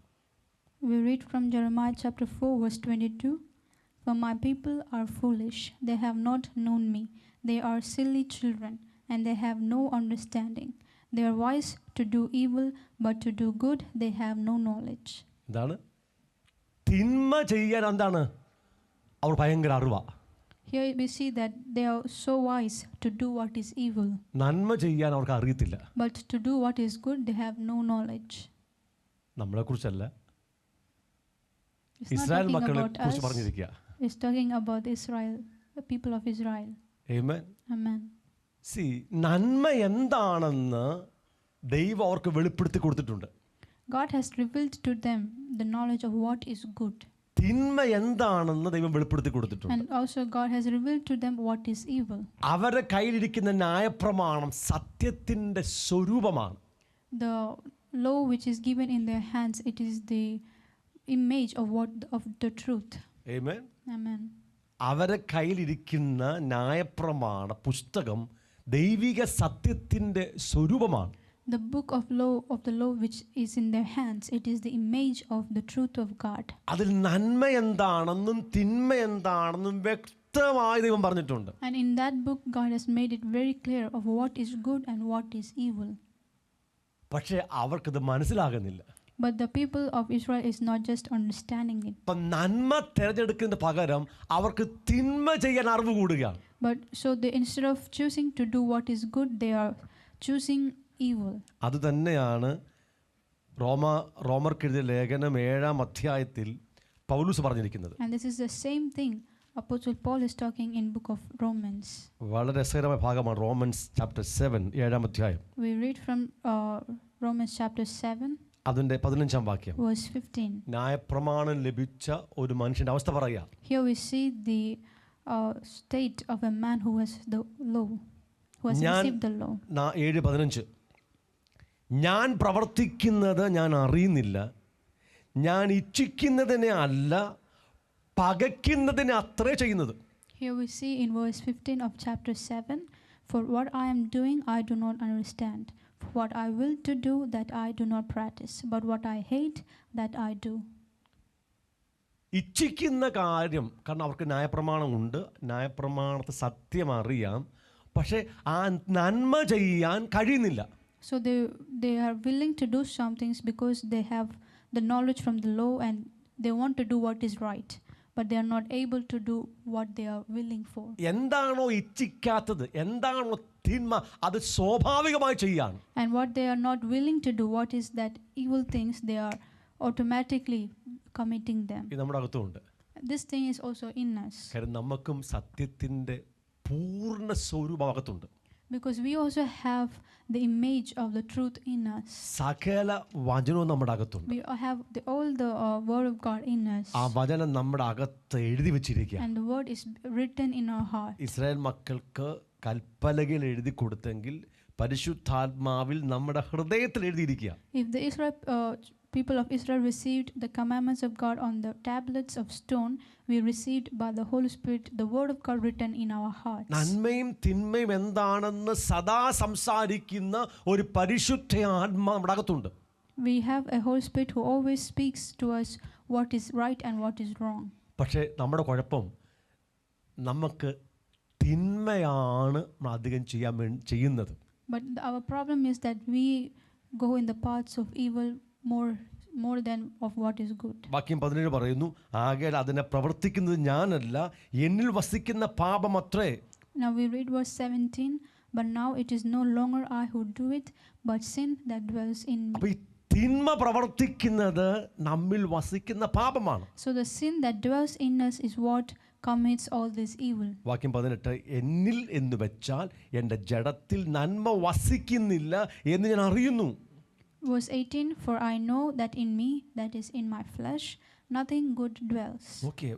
We read from Jeremiah chapter 4, verse 22. For my people are foolish, they have not known me. They are silly children, and they have no understanding. They are wise to do evil, but to do good they have no knowledge. എന്താണ്? തിന്മ ചെയ്യാൻ എന്താണ്? അവർ ഭയങ്കര അറിവാ. Here we see that they are so wise to do what is evil. നന്മ ചെയ്യാൻ അവർക്ക് അറിയത്തില്ല. But to do what is good they have no knowledge. നമ്മളെക്കുറിച്ചല്ല, It's not Israel talking മക്കളെ about കുറിച്ച് us. പറഞ്ഞിരിക്കുക. It's talking about Israel, the people of Israel. Amen. Amen. C, നന്മ എന്താണെന്ന് ദൈവം അവർക്ക് വെളിപ്പെടുത്തി കൊടുത്തിട്ടുണ്ട്. God has revealed to them the knowledge of what is good. തിന്മ എന്താണെന്ന് ദൈവം വെളിപ്പെടുത്തി കൊടുത്തിട്ടുണ്ട്. And also God has revealed to them what is evil. അവരുടെ കയ്യിലിരിക്കുന്ന ന്യായപ്രമാണം സത്യത്തിന്റെ സ്വരൂപമാണ്. The law which is given in their hands, it is the image of the truth. Amen. Amen. അവരുടെ കയ്യിലിരിക്കുന്ന ന്യായപ്രമാണ പുസ്തകം ദൈവിക സത്യത്തിന്റെ സ്വരൂപമാണ്. The book of the law which is in their hands, it is the image of the truth of God. അതിൽ നന്മ എന്താണെന്നും തിന്മ എന്താണെന്നും വ്യക്തമായി ദൈവം പറഞ്ഞിട്ടുണ്ട്. And in that book God has made it very clear of what is good and what is evil. പക്ഷേ അവർക്കത് മനസ്സിലാകുന്നില്ല. But the people of Israel is not just understanding it. അപ്പം നന്മ തിരഞ്ഞെടുക്കുന്ന പകരം അവർക്ക് തിന്മ ചെയ്യാൻ അറിവ് കൂടുകയാണ്. But so they, instead of choosing to do what is good, they are choosing evil. അത് തന്നെയാണ് റോമർക്കെഴുതിയ ലേഖനം 7-ാം അധ്യായത്തിൽ പൗലോസ് പറഞ്ഞിരിക്കുന്നത്. And this is the same thing Apostle Paul is talking in book of Romans. വളരെ രസകരമായ ഭാഗമാണ് റോമൻസ് ചാപ്റ്റർ 7 7-ാം അധ്യായം. We read from Romans chapter 7, അതിൻ്റെ 15-ാം വാക്യം. verse 15. ന്യായപ്രമാണം ലഭിച്ച ഒരു മനുഷ്യൻ്റെ അവസ്ഥ പറയാം. Here we see the state of a man who has the law, who has received the law. 7:15. ഞാൻ പ്രവർത്തിക്കുന്നത് ഞാൻ അറിയുന്നില്ല, ഞാൻ ഇച്ഛിക്കുന്നതിനെ അല്ല പകയ്ക്കുന്നതിനെ അത്രേ ചെയ്യുന്നത്. Here we see in verse 15 of chapter 7, for what I am doing I do not understand, for what I will to do that I do not practice, but what I hate that I do. ഇച്ഛിക്കുന്ന കാര്യം, കാരണം അവർക്ക് ന്യായപ്രമാണമുണ്ട്, ന്യായപ്രമാണത്തെ സത്യം അറിയാം, പക്ഷേ ആ നന്മ ചെയ്യാൻ കഴിയുന്നില്ല. So they are willing to do some things because they have the knowledge from the law and they want to do what is right, but they are not able to do what they are willing for. എന്താണോ ഇച്ഛിക്കാത്തത്, എന്താണോ തിന്മ, അത് സ്വാഭാവികമായി ചെയ്യാണ്. And what they are not willing to do, what is that evil things, they are automatically committing them. ഇത് നമ്മുടെ അകത്തുമുണ്ട്. This thing is also in us. കാരണം നമുക്കും സത്യത്തിൻ്റെ പൂർണ്ണ സ്വരൂപം അകത്തുണ്ട്. Because we also have the image of the truth in us. സകല വചനവും നമ്മുടെ അകത്തുണ്ട്. We have all the word of God in us. ആ വചനം നമ്മുടെ അകത്ത് എഴുതി വെച്ചിരിക്കുക. And the word is written in our heart. Israel മക്കൾക്ക് കൽപ്പലകയിൽ എഴുതി കൊടുത്തെങ്കിൽ പരിശുദ്ധാത്മാവിൽ നമ്മുടെ ഹൃദയത്തിൽ എഴുതിയിരിക്കുക. If the people of Israel received the commandments of God on the tablets of stone, we received by the Holy Spirit the word of God written in our hearts. നന്മയും തിന്മയും എന്താണെന്ന് സദാ സംസാരിക്കുന്ന ഒരു പരിശുദ്ധ ആത്മാ നമ്മുടെ അകത്തുണ്ട്. We have a Holy Spirit who always speaks to us what is right and what is wrong. പക്ഷേ നമ്മുടെ കുഴപ്പം, നമുക്ക് തിന്മയാണ് അധികം ചെയ്യുന്നത്. But our problem is that we go in the paths of evil more than of what is good. വാക്യം 17 പറയുന്നു, ആകയാൽ അതിനെ പ്രവർത്തിക്കുന്നത് ഞാനല്ല, എന്നിൽ വസിക്കുന്ന പാപമത്രേ. Now we read verse 17, but now it is no longer I who do it, but sin that dwells in me. അപ്പോൾ ഈ തിന്മ പ്രവർത്തിക്കുന്നത് നമ്മിൽ വസിക്കുന്ന പാപമാണ്. So the sin that dwells in us is what commits all this evil. വാക്യം 18, എന്നിൽ എന്ന് വെച്ചാൽ എൻ്റെ ജഡത്തിൽ നന്മ വസിക്കുന്നില്ല എന്ന് ഞാൻ അറിയുന്നു. Verse 18, for I know that in me, that is in my flesh, nothing good dwells. Okay,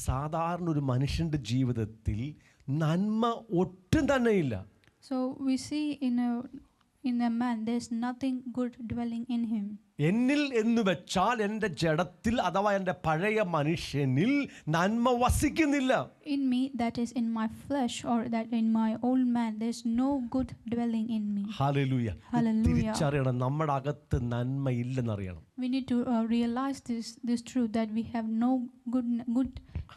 സാധാരണ ഒരു മനുഷ്യൻ്റെ ജീവിതത്തിൽ നന്മ ഒട്ടും തന്നെയില്ല. So we see in a man there's nothing good dwelling in him. എന്നിൽ എന്ന് വെച്ചാൽ എൻ്റെ ജഡത്തിൽ അഥവാ എൻ്റെ പഴയ മനുഷ്യനിൽ നന്മ വസിക്കുന്നില്ല. In me, that is in my flesh, or that in my old man, there's no good dwelling in me. Hallelujah. Hallelujah. തിരിച്ചറിയണം, നമ്മുടെ അകത്ത് നന്മ ഇല്ലെന്നറിയണം. We need to realize this truth, that we have no good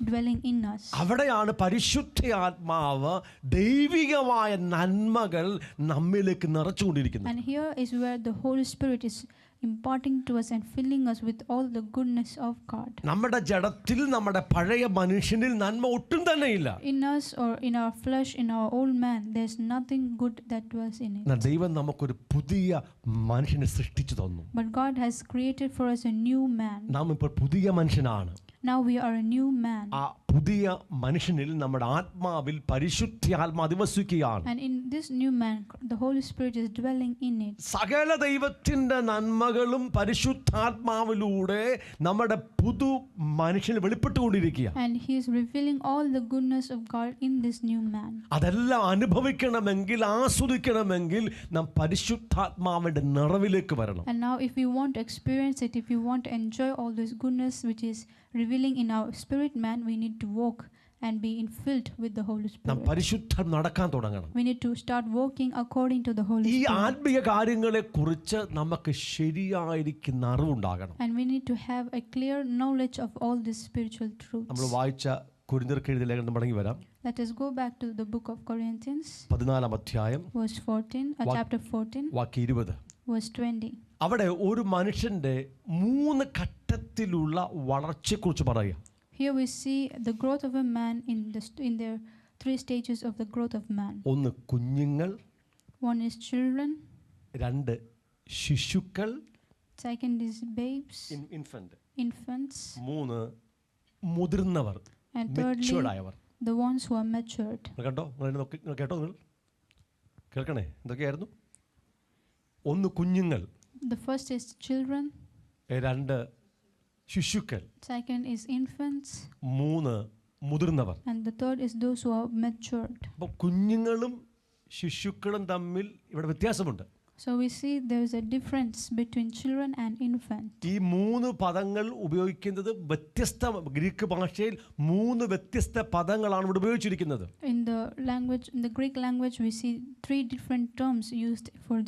dwelling in us. അവിടെയാണ് പരിശുദ്ധാത്മാവ് ദൈവികമായ നന്മകൾ നമ്മിലേക്ക് നിറച്ചുകൊണ്ടിരിക്കുന്നത്. And here is where the Holy Spirit is imparting to us and filling us with all the goodness of God. നമ്മുടെ ജഡത്തിൽ നമ്മുടെ പഴയ മനുഷ്യനിൽ നന്മ ഒട്ടും തന്നെയില്ല. In us, or in our flesh, in our old man, there's nothing good that dwells in it. ദൈവം നമുക്കൊരു പുതിയ മനുഷ്യനെ സൃഷ്ടിച്ചു തന്നു. But God has created for us a new man. നാം ഇപ്പോൾ പുതിയ മനുഷ്യനാണ്. Now we are a new man. ആ പുതിയ മനുഷ്യനിൽ നമ്മുടെ ആത്മാവിൽ പരിശുദ്ധാത്മാ അധിവസിക്കുകയാണ്. And in this new man, the Holy Spirit is dwelling in it. സകല ദൈവത്തിന്റെ നന്മകളും പരിശുദ്ധാത്മാവിലൂടെ നമ്മുടെ പുതു മനുഷ്യന് വെളിപ്പെട്ടുകൊണ്ടിരിക്കുക. And he is revealing all the goodness of God in this new man. അതെല്ലാം അനുഭവിക്കണമെങ്കിൽ, ആസ്വദിക്കണമെങ്കിൽ നാം പരിശുദ്ധാത്മാവിന്റെ നിറവിലേക്ക് വരണം. And now if we want to experience it, if we want to enjoy all this goodness which is revealing in our spirit man, we need to walk and be filled with the Holy നാം Spirit. പരിശുദ്ധം നടക്കാൻ തുടങ്ങണം. We need to start walking according to the Holy ഈ Spirit. ആത്മീയ കാര്യങ്ങളെ കുറിച്ച് നമുക്ക് ശരിയായിരിക്കുന്ന അറിവുണ്ടാകണം. And we need to have a clear knowledge of all these spiritual truths. നമ്മൾ വായിച്ച കൊരിന്ത്യർക്ക് എഴുതിയ ലേഖനം മടങ്ങി വരാം. Let us go back to the book of Corinthians, 14 അധ്യായം verse 14, chapter 14, വാക്യം 20. verse 20. അവിടെ ഒരു മനുഷ്യന്റെ 3 ഘട്ടത്തിലുള്ള വളർച്ചയെക്കുറിച്ച് പറയുക. Here we see the growth of a man in the 3 stages of the growth of man. ഒന്ന് കുഞ്ഞുങ്ങൾ, One is children, 2 ശിശുക്കൾ, second is babes, infants, 3 മുതിർന്നവർ, and thirdly matured ആയവർ. the ones who are matured. കേട്ടോ, കേട്ടോ, നിങ്ങൾ കേൾക്കണേ, എന്തൊക്കെയായിരുന്നു? ഒന്ന് കുഞ്ഞുങ്ങൾ, The first is children, 2 ശിശുക്കൾ, second is infants, 3 മുതിർന്നവർ. and the third is those who are matured. അപ്പോൾ കുഞ്ഞുങ്ങളും ശിശുക്കളും തമ്മിൽ ഇവിടെ വ്യത്യാസമുണ്ട്. So we see there is a difference between children and infant. ഈ 3 പദങ്ങൾ ഉപയോഗിക്കുന്നത് വ്യത്യസ്ത, ഗ്രീക്ക് ഭാഷയിൽ 3 വ്യത്യസ്ത പദങ്ങളാണ് ഇവിടെ ഉപയോഗിച്ചിരിക്കുന്നത്. In the Greek language, we see 3 different terms used for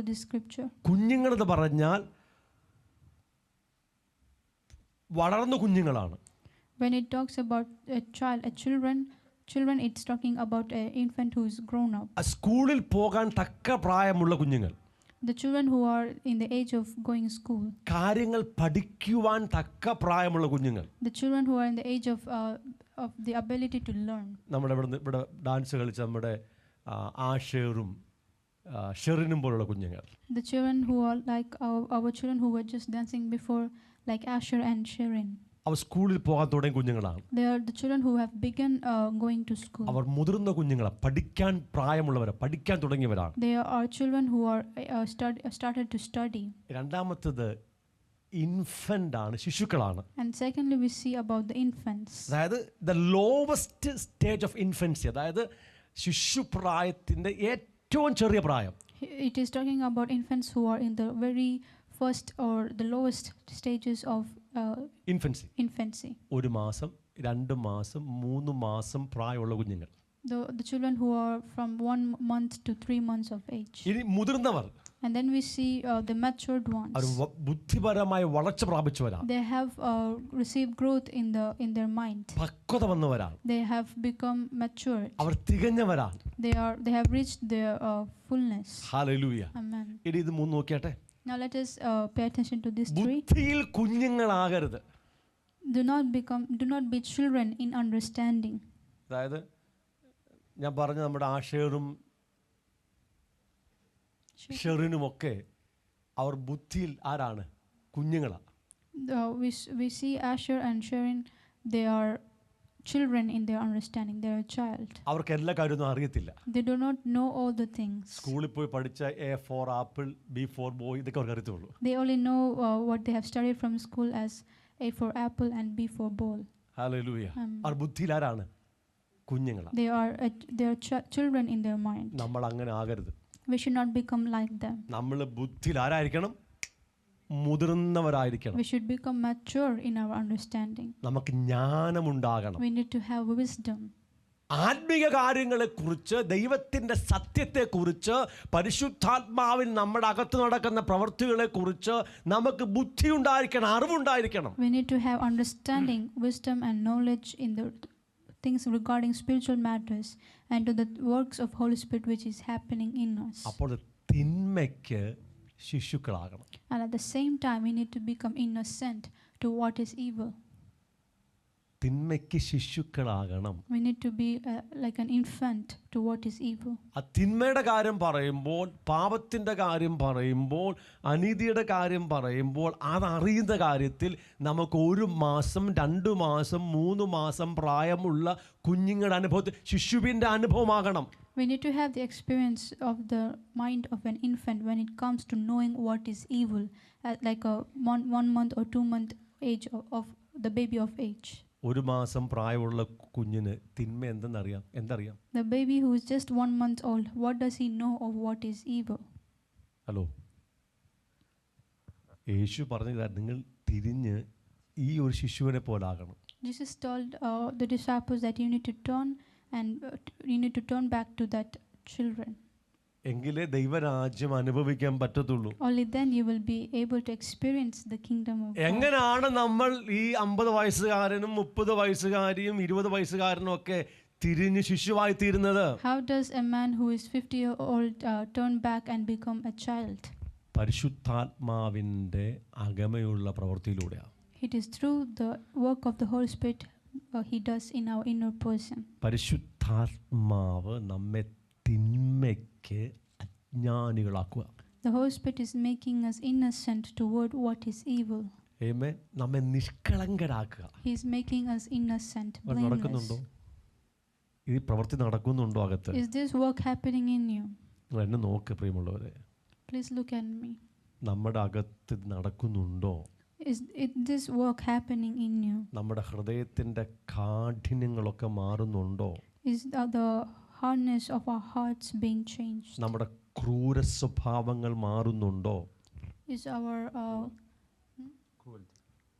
this scripture. കുഞ്ഞുങ്ങളെന്ന് പറഞ്ഞാൽ വളർന്ന കുഞ്ഞുങ്ങളാണ്. When it talks about children, it's talking about an infant who is grown up. സ്കൂളിൽ പോകാൻ തക്ക പ്രായമുള്ള കുഞ്ഞുങ്ങൾ, The children who are in the age of going school. കാര്യങ്ങൾ പഠിക്കുവാൻ തക്ക പ്രായമുള്ള കുഞ്ഞുങ്ങൾ. The children who are in the age of the ability to learn. നമ്മുടെ ഇവിടെ ഡാൻസ് കളിച്ച നമ്മുടെ ആഷേറും ഷെറിനും പോലുള്ള കുഞ്ഞുങ്ങൾ. The children who are like our children who were just dancing before, like Asher and Sherin. അവർ സ്കൂളിൽ പോകാൻ തുടങ്ങിയ കുഞ്ഞുങ്ങളാണ്. They are the children who have begun going to school. അവർ മുതിർന്ന കുഞ്ഞുങ്ങളാണ്, പഠിക്കാൻ പ്രായമുള്ളവരാണ്, പഠിക്കാൻ തുടങ്ങിയവരാണ്. They are children who are started to study. രണ്ടാമത്തേത് ഇൻഫന്റ് ആണ്, ശിശുക്കളാണ്. And secondly, we see about the infants. അതായത് the lowest stage of infancy, അതായത് ശിശുപ്രായത്തിന്റെ ഏറ്റവും ചെറിയ പ്രായം. It is talking about infants who are in the very first or the lowest stages of infancy. 1 മാസം, 2 മാസം, 3 മാസം പ്രായമുള്ള കുഞ്ഞുങ്ങൾ. The children who are from 1 month to 3 months of age. ഇനി മുതിർന്നവർ. And then we see the matured ones. അവർ ബുദ്ധിപരമായ വളർച്ച പ്രാപിച്ചവരാണ്. They have received growth in their mind. പക്വത വന്നവരാണ്. They have become matured. അവർ തികഞ്ഞവരാണ്. They have reached their fullness. Hallelujah. Amen. ഇനി ഇത് 3 നോക്കിയാട്ടെ. Now let us pay attention to these 3. ബുദ്ധിയിൽ കുഞ്ഞുങ്ങളാകരുത്. Do not be children in understanding. അതായത് ഞാൻ പറഞ്ഞ നമ്മുടെ ആഷേറും ഷെറിനുമൊക്കെ അവർ ബുദ്ധിയിൽ ആരാണ്? കുഞ്ഞുങ്ങളാണ്. We see Asher and Sherin, they are children in their understanding. They're a child. അവർക്ക് എല്ലാ കാര്യമൊന്നും അറിയത്തില്ല. They do not know all the things. സ്കൂളിൽ പോയി പഠിച്ച A for apple, B for boy ഇതൊക്കെ അവർക്ക് അറിയത്തുള്ളൂ. They only know what they have studied from school as A for apple and B for ball. Hallelujah. അവർ ബുദ്ധിയിൽ ആരാണ്? കുഞ്ഞുങ്ങളാണ്. They are children in their mind. നമ്മൾ അങ്ങനെ ആകരുത്. We should not become like them. നമ്മൾ ബുദ്ധിയിൽ ആരായിരിക്കണം? മുതിർന്നവരായിരിക്കണം. We should become mature in our understanding. നമുക്ക് ജ്ഞാനമുണ്ടാകണം. We need to have wisdom. ആത്മീയ കാര്യങ്ങളെക്കുറിച്ച്, ദൈവത്തിൻ്റെ സത്യത്തെക്കുറിച്ച്, പരിശുദ്ധാത്മാവിൽ നമ്മുടെ അകത്ത് നടക്കുന്ന പ്രവൃത്തികളെക്കുറിച്ച് നമുക്ക് ബുദ്ധി ഉണ്ടായിരിക്കണം, അറിവുണ്ടായിരിക്കണം. We need to have understanding, wisdom and knowledge in the things regarding spiritual matters and to the works of Holy Spirit which is happening in us. അപ്പോൾ തിന്മയ്ക്ക് ശിശുക്കളാകണം. And at the same time we need to become innocent to what is evil. തിന്മയ്ക്ക് ശിശുക്കളാകണം. We need to be like an infant to what is evil. ആ തിന്മയുടെ കാര്യം പറയുമ്പോൾ, പാപത്തിൻ്റെ കാര്യം പറയുമ്പോൾ, അനീതിയുടെ കാര്യം പറയുമ്പോൾ, അതറിയുന്ന കാര്യത്തിൽ നമുക്ക് 1 മാസം 2 മാസം 3 മാസം പ്രായമുള്ള കുഞ്ഞുങ്ങളുടെ അനുഭവത്തിൽ ശിശുവിൻ്റെ അനുഭവമാകണം. We need to have the experience of the mind of an infant when it comes to knowing what is evil, like a 1 month or 2 month age of the baby of age. 1 മാസം പ്രായമുള്ള കുഞ്ഞിന് തിന്മ എന്തെന്നറിയാം? എന്തറിയാം? The baby who is just 1 month old, what does he know of what is evil? Hello, യേശു പറഞ്ഞതാ, നിങ്ങൾ തിരിഞ്ഞ് ഈ ഒരു ശിശുവിനെ പോലാകണം. Jesus told the disciples that you need to turn and you need to turn back to that children. എങ്കിലേ ദൈവരാജ്യം അനുഭവിക്കാൻ പറ്റത്തുള്ളൂ. Only then you will be able to experience the kingdom of God. എങ്ങനെയാണ് നമ്മൾ ഈ 50 വയസ്സുകാരനും 30 വയസ്സുകാരിയും 20 വയസ്സുകാരനും ഒക്കെ തിരിഞ്ഞ് ശിശുവായി തീരുന്നത്? How does a man who is 50-year-old turn back and become a child? പരിശുദ്ധാത്മാവിൻ്റെ അകമയുള്ള പ്രവൃത്തിയിലൂടെയാണ്. It is through the work of the Holy Spirit he does in our inner person. പരിശുദ്ധാത്മാവ് നമ്മെ തിന്മയ്ക്ക് അജ്ഞാനികളാക്കുക. The Holy Spirit is making us innocent toward what is evil. ആമേൻ. നമ്മെ നിഷ്കളങ്കരാക്കുക. He is making us innocent, blameless. നടക്കുന്നുണ്ടോ? ഈ പ്രവൃത്തി നടക്കുന്നുണ്ടോ അകത്ത്? Is this work happening in you? എന്നെ നോക്ക് പ്രിയമുള്ളവരെ. Please look at me. നമ്മുടെ അകത്ത് നടക്കുന്നുണ്ടോ? Is this work happening in you? നമ്മുടെ ഹൃദയത്തിൻ്റെ കാഠിന്യങ്ങളൊക്കെ മാറുന്നുണ്ടോ? Is the hardness of our hearts being changed? നമ്മുടെ ക്രൂര സ്വഭാവങ്ങൾ മാറുന്നുണ്ടോ?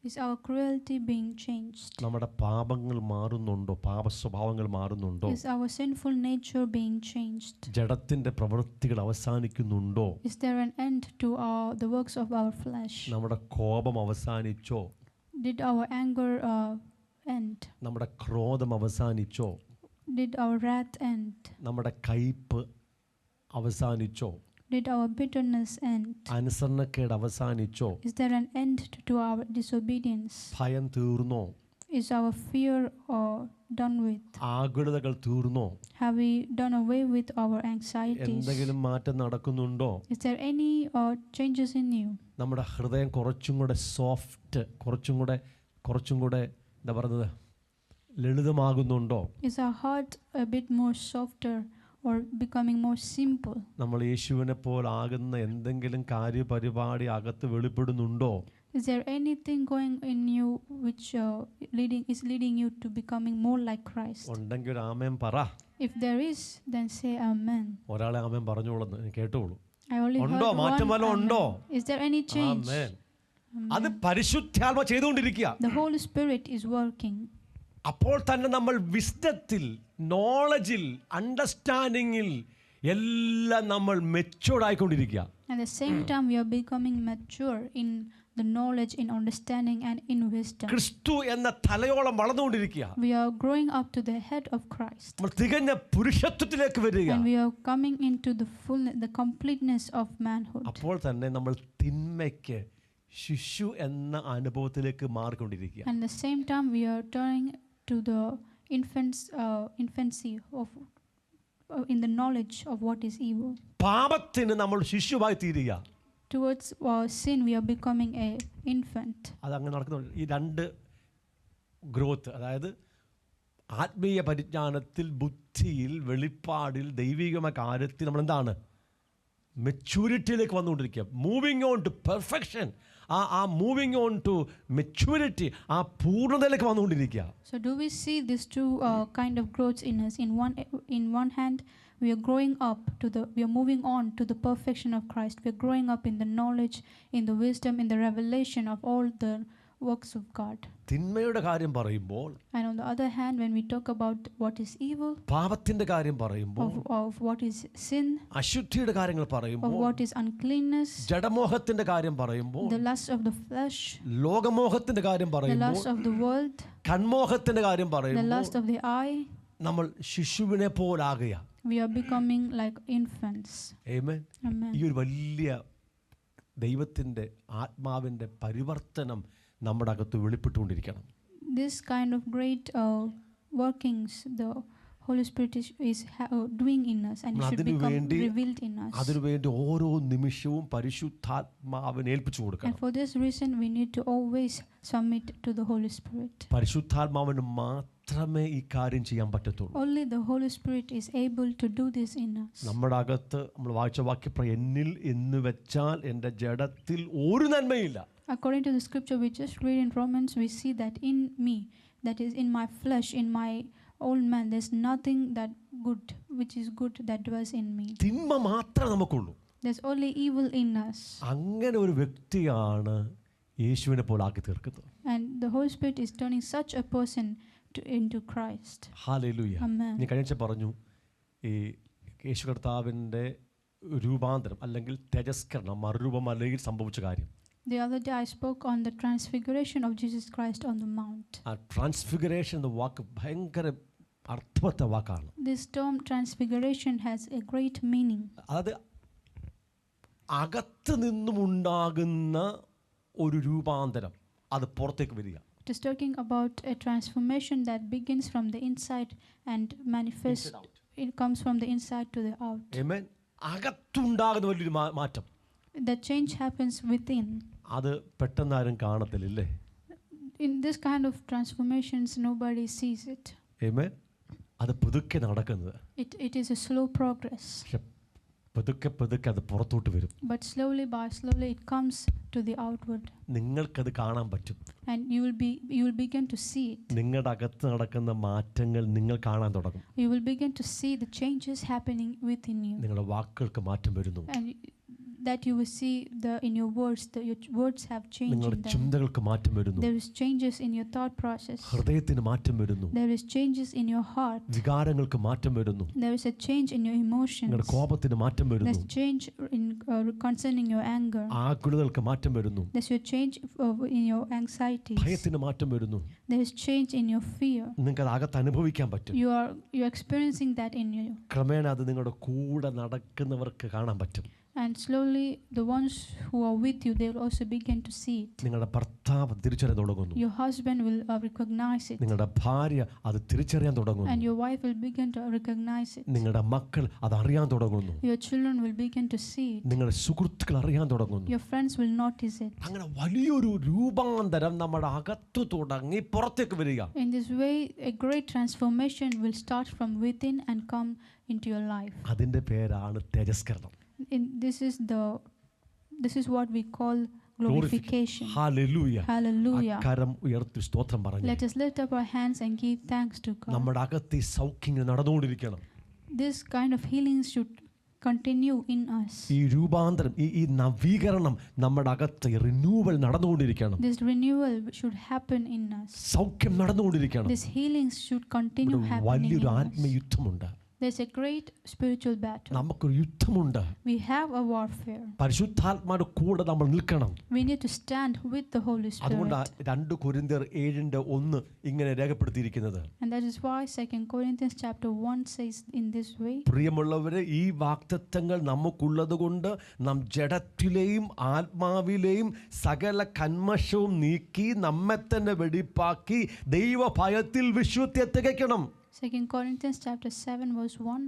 Is our cruelty being changed? നമ്മുടെ പാപങ്ങൾ മാറുന്നുണ്ടോ? പാപ സ്വഭാവങ്ങൾ മാറുന്നുണ്ടോ? Is our sinful nature being changed? ജഡത്തിന്റെ പ്രവൃത്തികൾ അവസാനിക്കുന്നുണ്ടോ? Is there an end to the works of our flesh? നമ്മുടെ കോപം അവസാനിച്ചോ? Did our anger end? നമ്മുടെ ക്രോധം അവസാനിച്ചോ? Did our wrath end? നമ്മുടെ കയ്പ് അവസാനിച്ചോ? Did our bitterness end? അനുസരണക്കേട് അവസാനിച്ചോ? Is there an end to our disobedience? ഭയം തീർന്നോ? Is our fear done with? ആകുലതകൾ തീർന്നോ? Have we done away with our anxieties? എന്തെങ്കിലും മാറ്റം നടക്കുന്നുണ്ടോ? Is there any changes in you? നമ്മുടെ ഹൃദയം കുറച്ചും കൂടെ സോഫ്റ്റ്, കുറച്ചും കൂടെ എന്താ പറയുന്നത്, ലളിതമാകുന്നുണ്ടോ? Is our heart a bit more softer or becoming more simple? നമ്മൾ യേശുവിനെ പോലാകുന്ന എന്തെങ്കിലും കാര്യപരിപാടി അകത്ത് വെളിപ്പെടുന്നുണ്ടോ? Is there anything going in you which is leading you to becoming more like Christ? ഉണ്ടെങ്കിൽ ഒരു ആമേൻ പറ. If there is, then say amen. ഒരാളെ ആമേൻ പറഞ്ഞോളൂ, കേട്ടോളൂ. I only heard ഉണ്ടോ? മാറ്റം വല്ലതും ഉണ്ടോ? Is there any change? ആമേൻ. അത് പരിശുദ്ധാത്മ ചെയ്തുകൊണ്ടിരിക്കുക. The Holy Spirit is working. അപ്പോൾ തന്നെ നമ്മൾ വിസ്ഡത്തിൽ, നോളജിൽ, അണ്ടർസ്റ്റാൻഡിങ്ങിൽ എല്ലാം നമ്മൾ matured ആയിക്കൊണ്ടിരിക്കുക. At the same time we are becoming mature in the knowledge, in understanding and in wisdom. ക്രിസ്തു എന്ന തലയോളം വളർന്നുകൊണ്ടിരിക്കുക. We are growing up to the head of Christ. നമ്മൾ തികഞ്ഞ പുരുഷത്വത്തിലേക്ക് വരിക. And we are coming into the fullness, the completeness of manhood. അപ്പോൾ തന്നെ നമ്മൾ തിന്മയ്ക്ക് ശിശു എന്ന അനുഭവത്തിലേക്ക് മാറിക്കൊണ്ടിരിക്കുക. And at the same time we are turning to the infancy of in the knowledge of what is evil. പാപത്തിന് നമ്മൾ ശിശുവായി തീരുക. Towards sin we are becoming a infant. അതങ്ങനെ നടക്കുന്നു. ഈ രണ്ട് ഗ്രോത്ത്, അതായത് ആത്മീയ പരിജ്ഞാനത്തിൽ, ബുദ്ധിയിൽ, വെളിപ്പാടിൽ, ദൈവികമായ കാര്യത്തിൽ നമ്മൾ എന്താണ്, മെച്യൂരിറ്റിയിലേക്ക് വന്നുകൊണ്ടിരിക്കുക. Moving on to perfection. ആ മൂവിങ് ഓൺ ടു മെച്യൂരിറ്റി, ആ പൂർണ്ണതയിലേക്ക് വന്നുകൊണ്ടിരിക്കുക. So do we see these two kind of growths in us? In one hand, we are growing up we are moving on to the perfection of Christ. We are growing up in the knowledge, in the wisdom, in the revelation of all the works of God. തിന്മയുടെ കാര്യം പറയുമ്പോൾ, And on the other hand, when we talk about what is evil, പാപത്തിന്റെ കാര്യം പറയുമ്പോൾ, of what is sin, അശുദ്ധിയുടെ കാര്യങ്ങൾ of പറയുമ്പോൾ, what is uncleanness, ജഡമോഹത്തിന്റെ കാര്യം പറയുമ്പോൾ, the lust of the flesh, ലോകമോഹത്തിന്റെ കാര്യം the പറയുമ്പോൾ, lust of the world, കൺമോഹത്തിന്റെ കാര്യം the പറയുമ്പോൾ, lust of the eye, നമ്മൾ ശിശുവിനെ പോലാകുക. we are becoming like infants. Amen. Amen. ഈ ഒരു വലിയ ദൈവത്തിന്റെ ആത്മാവിന്റെ പരിവർത്തനം നമ്മുടെ അകത്ത് വെളിപ്പെട്ടുകൊണ്ടിരിക്കണം. This kind of great workings the Holy Spirit is doing in us, and it should become revealed in us. അതിനുവേണ്ടി ഓരോ നിമിഷവും പരിശുദ്ധാത്മാവിനെ ഏൽപ്പിച്ചു കൊടുക്കണം. And for this reason we need to always submit to the Holy Spirit. പരിശുദ്ധാത്മാവിന് മാത്രമേ ഈ കാര്യം ചെയ്യാൻ പറ്റത്തുള്ളൂ. Only the Holy Spirit is able to do this in us. നമ്മുടെ അകത്ത് നമ്മൾ വായിച്ച വാക്യം, എന്നിൽ എന്ന് വെച്ചാൽ എൻ്റെ ജഡത്തിൽ ഒരു നന്മയില്ല. According to the scripture we just read in Romans, we see that in me, that is in my flesh, in my old man, there's nothing that good, which is good, that dwells in me. തിന്മ മാത്രമേ നമുക്കുള്ളൂ. There's only evil in us. അങ്ങനെ ഒരു വ്യക്തിയാണ് യേശുവിനെ പോലെ ആക്കി തീർക്കുന്നത്. And the Holy Spirit is turning such a person into Christ. Hallelujah. Amen. ഞാൻ കഴിഞ്ഞ പറഞ്ഞു, ഈ യേശു കർത്താവിൻ്റെ രൂപാന്തരം അല്ലെങ്കിൽ തേജസ്കരണം, മറുരൂപം അല്ലെങ്കിൽ സംഭവിച്ച കാര്യം. The other day I spoke on the transfiguration of Jesus Christ on the mount. ആ ട്രാൻസ്ഫിഗറേഷൻ എന്ന വാക്ക് ഭയങ്കര അർത്ഥവത്ത വാക്കാണ്. This term transfiguration has a great meaning. അത് അകത്ത് നിന്നുമുണ്ടാകുന്ന ഒരു രൂപാന്തരം, അത് പുറത്തേക്ക് വരിക. It is talking about a transformation that begins from the inside and manifests. It comes from the inside to the out. ആമേൻ. അകത്തുണ്ടാകുന്ന വലിയൊരു മാറ്റം. The change happens within. അത് പെട്ടെന്നാരും കാണത്തില്ലേ? In this kind of transformations nobody sees it. ആമേൻ. അത് പതുക്കെ നടക്കുന്നത്. It is a slow progress. പതുക്കെ അത് പുറത്തോട്ട് വരും. But slowly by slowly it comes to the outward. നിങ്ങൾക്കത് കാണാൻ പറ്റും. And you will begin to see it. നിങ്ങളുടെ അകത്ത് നടക്കുന്ന മാറ്റങ്ങൾ നിങ്ങൾ കാണാൻ തുടങ്ങും. You will begin to see the changes happening within you. നിങ്ങളുടെ വാക്കുകൾക്ക് മാറ്റം വരുന്നു. And that you will see in your words, your words have changed നിങ്ങളുടെ in them. ചിന്തകൾക്ക് മാറ്റം വരുന്നു. There is changes in your thought process. ഹൃദയത്തിന് മാറ്റം വരുന്നു. There is changes in your heart. വികാരങ്ങൾക്ക് മാറ്റം വരുന്നു. There is a change in your emotions. നിങ്ങളുടെ കോപത്തിന് മാറ്റം വരുന്നു. There's change concerning your anger. ആകുലതകൾക്ക് മാറ്റം വരുന്നു. There's a change in your anxieties. ഭയത്തിന് മാറ്റം വരുന്നു. There is change in your fear. നിങ്ങൾക്ക് അത് അകത്ത് അനുഭവിക്കാൻ പറ്റും. You're experiencing that in you. ക്രമേണ അത് നിങ്ങളുടെ കൂടെ നടക്കുന്നവർക്ക് കാണാൻ പറ്റും. And slowly the ones who are with you, they will also begin to see it. നിങ്ങളുടെ ഭർത്താവ് തിരിച്ചറിയാൻ തുടങ്ങുന്നു. Your husband will recognize it. നിങ്ങളുടെ ഭാര്യ അത് തിരിച്ചറിയാൻ തുടങ്ങുന്നു. And your wife will begin to recognize it. നിങ്ങളുടെ മക്കൾ അത് അറിയാൻ തുടങ്ങുന്നു. Your children will begin to see it. നിങ്ങളുടെ സുഹൃത്തുക്കൾ അറിയാൻ തുടങ്ങുന്നു. Your friends will notice it. അങ്ങനെ വലിയൊരു രൂപാന്തരം നമ്മുടെ അകത്തു തുടങ്ങി പുറത്തേക്ക് വരിക. In this way, a great transformation will start from within and come into your life. അതിന്റെ പേരാണ് തേജസ്കരണം. This is what we call glorification. Hallelujah. Hallelujah. കരം ഉയർത്തി സ്തോത്രം പറഞ്ഞു. Let us lift up our hands and give thanks to God. നമ്മുടെ അകത്ത് ഈ സൗഖ്യം നടന്നുകൊണ്ടിരിക്കണം. This kind of healings should continue in us. ഈ രൂപാന്തരം, ഈ നവീകരണം നമ്മുടെ അകത്ത് renewal നടന്നുകൊണ്ടിരിക്കണം. This renewal should happen in us. സൗഖ്യം നടന്നുകൊണ്ടിരിക്കണം. These healings should continue happening വലിയൊരു in us. ആത്മയുദ്ധമുണ്ട്. There's a great spiritual battle. നമുക്കൊരു യുദ്ധമുണ്ട്. We have a warfare. പരിശുദ്ധാത്മാവിന്റെ കൂടെ നമ്മൾ നിൽക്കണം. We need to stand with the Holy Spirit. അതുകൊണ്ടാണ് 2 കൊരിന്ത്യർ 7:1 ഇങ്ങനെ രേഖപ്പെടുത്തിയിരിക്കുന്നത്. And that is why 2 Corinthians chapter 1 says in this way. പ്രിയമുള്ളവരെ, ഈ വാഗ്ദത്തങ്ങൾ നമുക്കുള്ളതുകൊണ്ട് നാം ജഡത്തിലെയും ആത്മാവിലെയും സകല കന്മഷവും നീക്കി നമ്മെ തന്നെ വെടിപ്പാക്കി ദൈവഭയത്തിൽ വിശുദ്ധിയെ തികയ്ക്കണം. 2 Corinthians chapter 7 verse 1,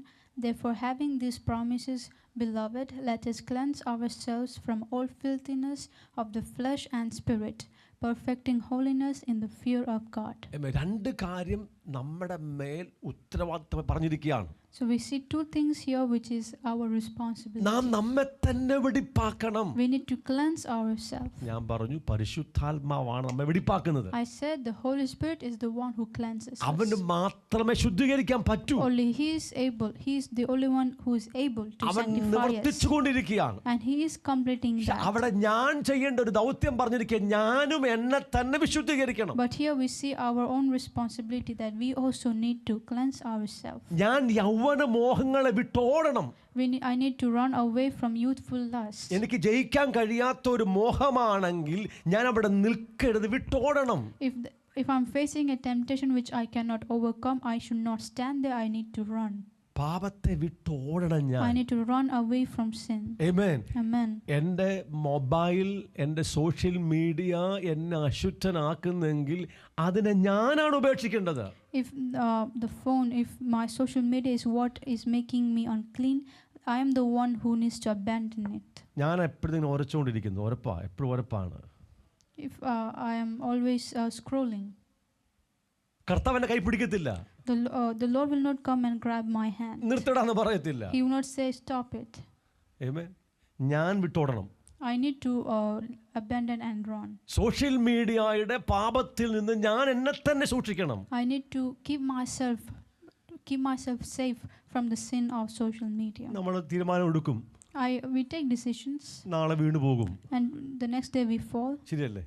Therefore, having these promises, beloved, let us cleanse ourselves from all filthiness of the flesh and spirit, perfecting holiness in the fear of God. രണ്ട് കാര്യം നമ്മുടെ മേൽ ഉത്തരവാദിത്തം പറഞ്ഞിരിക്കുകയാണ്. So we see two things here which is our responsibility. നാം നമ്മെ തന്നെ വെടിപ്പാക്കണം. We need to cleanse ourselves. ഞാൻ പറഞ്ഞു പരിശുദ്ധാത്മാവാണ് നമ്മെ വെടിപ്പാക്കുന്നത്. I said the Holy Spirit is the one who cleanses അവന് us. മാത്രമേ ശുദ്ധീകരിക്കാൻ പറ്റൂ. Only He is able. He is the only one who is able to അവൻ sanctify us. നിവർത്തിച്ചുകൊണ്ടിരിക്കുകയാണ്. And He is completing that. അവിടെ ഞാൻ ചെയ്യേണ്ട ഒരു ദൗത്യം പറഞ്ഞിരിക്കുക, ഞാനും എന്നെ തന്നെ വിശുദ്ധീകരിക്കണം. But here we see our own responsibility that we also need to cleanse ourselves. ഞാൻ യൗവന മോഹങ്ങളെ വിട്ടോടണം. I need to run away from youthful lust. എനിക്ക് ജയിക്കാൻ കഴിയാത്ത ഒരു മോഹമാണെങ്കിൽ ഞാൻ അവിടെ നിൽക്കരുത്, വിട്ടോടണം. If I'm facing a temptation which I cannot overcome, I should not stand there. I need to run. പാപത്തെ വിട്ടോടണം ഞാൻ. I need to run away from sin. Amen. Amen. എൻ്റെ മൊബൈൽ, എൻ്റെ സോഷ്യൽ മീഡിയ എന്നെ അശുദ്ധനാക്കുന്നെങ്കിൽ അതിനെ ഞാനാണ് ഉപേക്ഷിക്കേണ്ടത്. If the phone, if my social media is what is making me unclean, I am the one who needs to abandon it. ഞാൻ എപ്പോഴും ഉരച്ചുകൊണ്ടിരിക്കുന്നു, എപ്പോഴും ഉരപ്പാണ്. If I am always scrolling, കർത്താവിന്റെ കൈ പിടിക്കത്തില്ല. the Lord will not come and grab my hand. നിർത്തടാന്ന് പറയത്തില്ല. He will not say stop it. Amen. ഞാൻ വിട്ടോടണം. I need to abandon and run. Social മീഡിയയുടെ പാപത്തിൽ നിന്ന് ഞാൻ എന്നെ തന്നെ സൂക്ഷിക്കണം. I need to keep myself safe from the sin of social media. നമ്മൾ തീരുമാനം എടുക്കും, we take decisions, നാളെ വീണു പോകും, and the next day we fall. ശരിയല്ലേ?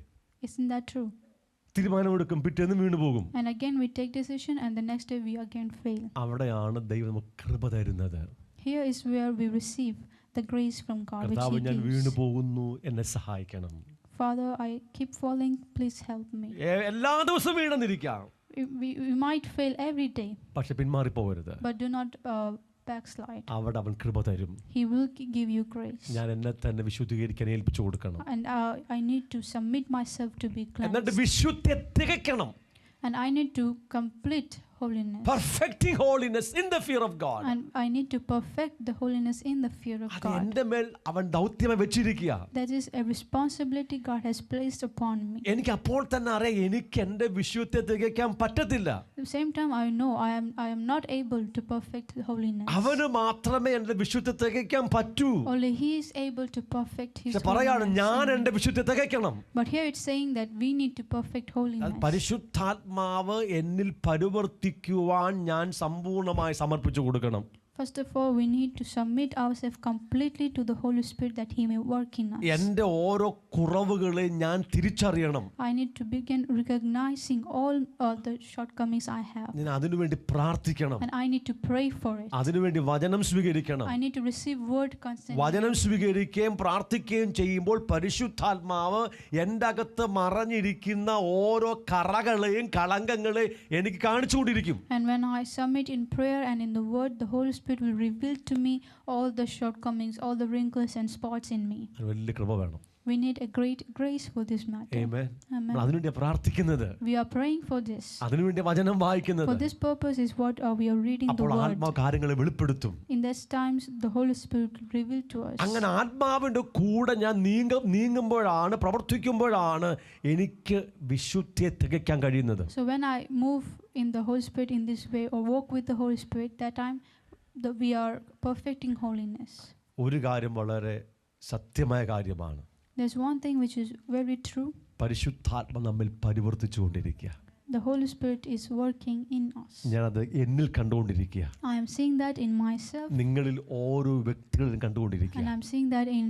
Isn't that true? തീരുമാനം എടുക്കും, പിറ്റേന്ന് വീണു പോകും. And again we take decision, and the next day we again fail. അവിടെയാണ് ദൈവം നമുക്ക് കൃപ തരുന്നത്. Here is where we receive the grace from God, which കർത്താവ്, He ഞാൻ വീണു gives. പോകുന്നു, എന്നെ സഹായിക്കണം. Father, I keep falling, please help me. എല്ലാ ദിവസവും വീണെന്നിരിക്കാം, We might fail every day, പക്ഷെ പിന്മാറിപ്പോകരുത്. but do not backslide. അവിടെ അവൻ കൃപ തരും. He will give you grace. ഞാൻ എന്നെ തന്നെ വിശുദ്ധീകരിക്കാൻ ഏൽപ്പിച്ചു കൊടുക്കണം. And I need to submit myself to be എന്നിട്ട് cleansed. വിശുദ്ധി തികയ്ക്കണം. And I need to complete holiness. Perfecting holiness in the fear of God. And I need to perfect the holiness in the fear of അത് God. എൻ്റെ മേൽ അവൻ ദൗത്യമായി വെച്ചിരിക്കുക. That is a responsibility God has placed upon me. എനിക്ക് അപ്പോൾ തന്നെ അറിയാം, എനിക്ക് എൻ്റെ വിശുദ്ധത്തെ തികയ്ക്കാൻ പറ്റത്തില്ല. At the same time, I know I am not able to perfect holiness. അവന് മാത്രമേ എൻ്റെ വിശുദ്ധത്തെ തികയ്ക്കാൻ പറ്റൂ. Only He is able to perfect His പക്ഷെ പറയാണ്, ഞാൻ holiness. എൻ്റെ വിശുദ്ധത്തെ തികയ്ക്കണം. But here it's saying that we need to perfect holiness. പരിശുദ്ധാത്മാവ് എന്നിൽ പരിവർത്തിക്കുവാൻ ഞാൻ സമ്പൂർണ്ണമായി സമർപ്പിച്ചു കൊടുക്കണം. First of all, we need to submit ourselves completely to the Holy Spirit that He may work in us. എൻ്റെ ഓരോ കുറവുകളെ ഞാൻ തിരിച്ചറിയണം. I need to begin recognizing all the shortcomings I have. ഞാൻ അതിനുവേണ്ടി പ്രാർത്ഥിക്കണം. And I need to pray for it. അതിനുവേണ്ടി വചനം സ്വീകരിക്കണം. I need to receive word constantly. വചനം സ്വീകരിക്കുകയും പ്രാർത്ഥിക്കുകയും ചെയ്യുമ്പോൾ പരിശുദ്ധാത്മാവ് എൻ്റെ അകത്ത് മറഞ്ഞിരിക്കുന്ന ഓരോ കറകളെയും കളങ്കങ്ങളെയും എനിക്ക് കാണിച്ചുകൊണ്ടിരിക്കും. And when I submit in prayer and in the word, the Holy Spirit will reveal to me all the shortcomings, all the wrinkles and spots in me. വലിയ കൃപ വേണം. We need a great grace for this matter. Amen. Amen. അതിനുവേണ്ടി പ്രാർത്ഥിക്കുന്നത്, We are praying for this. അതിനുവേണ്ടി വചനം വായിക്കുന്നത്. For this purpose is what we are reading the അപ്പോൾ word. ആത്മാവ് കാര്യങ്ങളെ വെളിപ്പെടുത്തും. In these times, the Holy Spirit will reveal to us. അങ്ങനെ ആത്മാവിൻ്റെ കൂടെ ഞാൻ നീങ്ങുമ്പോഴാണ്, പ്രവർത്തിക്കുമ്പോഴാണ് എനിക്ക് വിശുദ്ധിയെ തികയ്ക്കാൻ കഴിയുന്നത്. So when I move in the Holy Spirit in this way or walk with the Holy Spirit, that time we are perfecting holiness. ഒരു കാര്യം വളരെ സത്യമായ കാര്യമാണ്. There's one thing which is very true. പരിശുദ്ധാത്മ നമ്മിൽ പരിവർത്തിച്ചുകൊണ്ടിരിക്കുക. The Holy Spirit is working in us. ഞാനത് എന്നിൽ കണ്ടുകൊണ്ടിരിക്കുക. I am seeing that in myself. നിങ്ങളിൽ ഓരോ വ്യക്തികളും And കണ്ടുകൊണ്ടിരിക്കുക. I'm seeing that in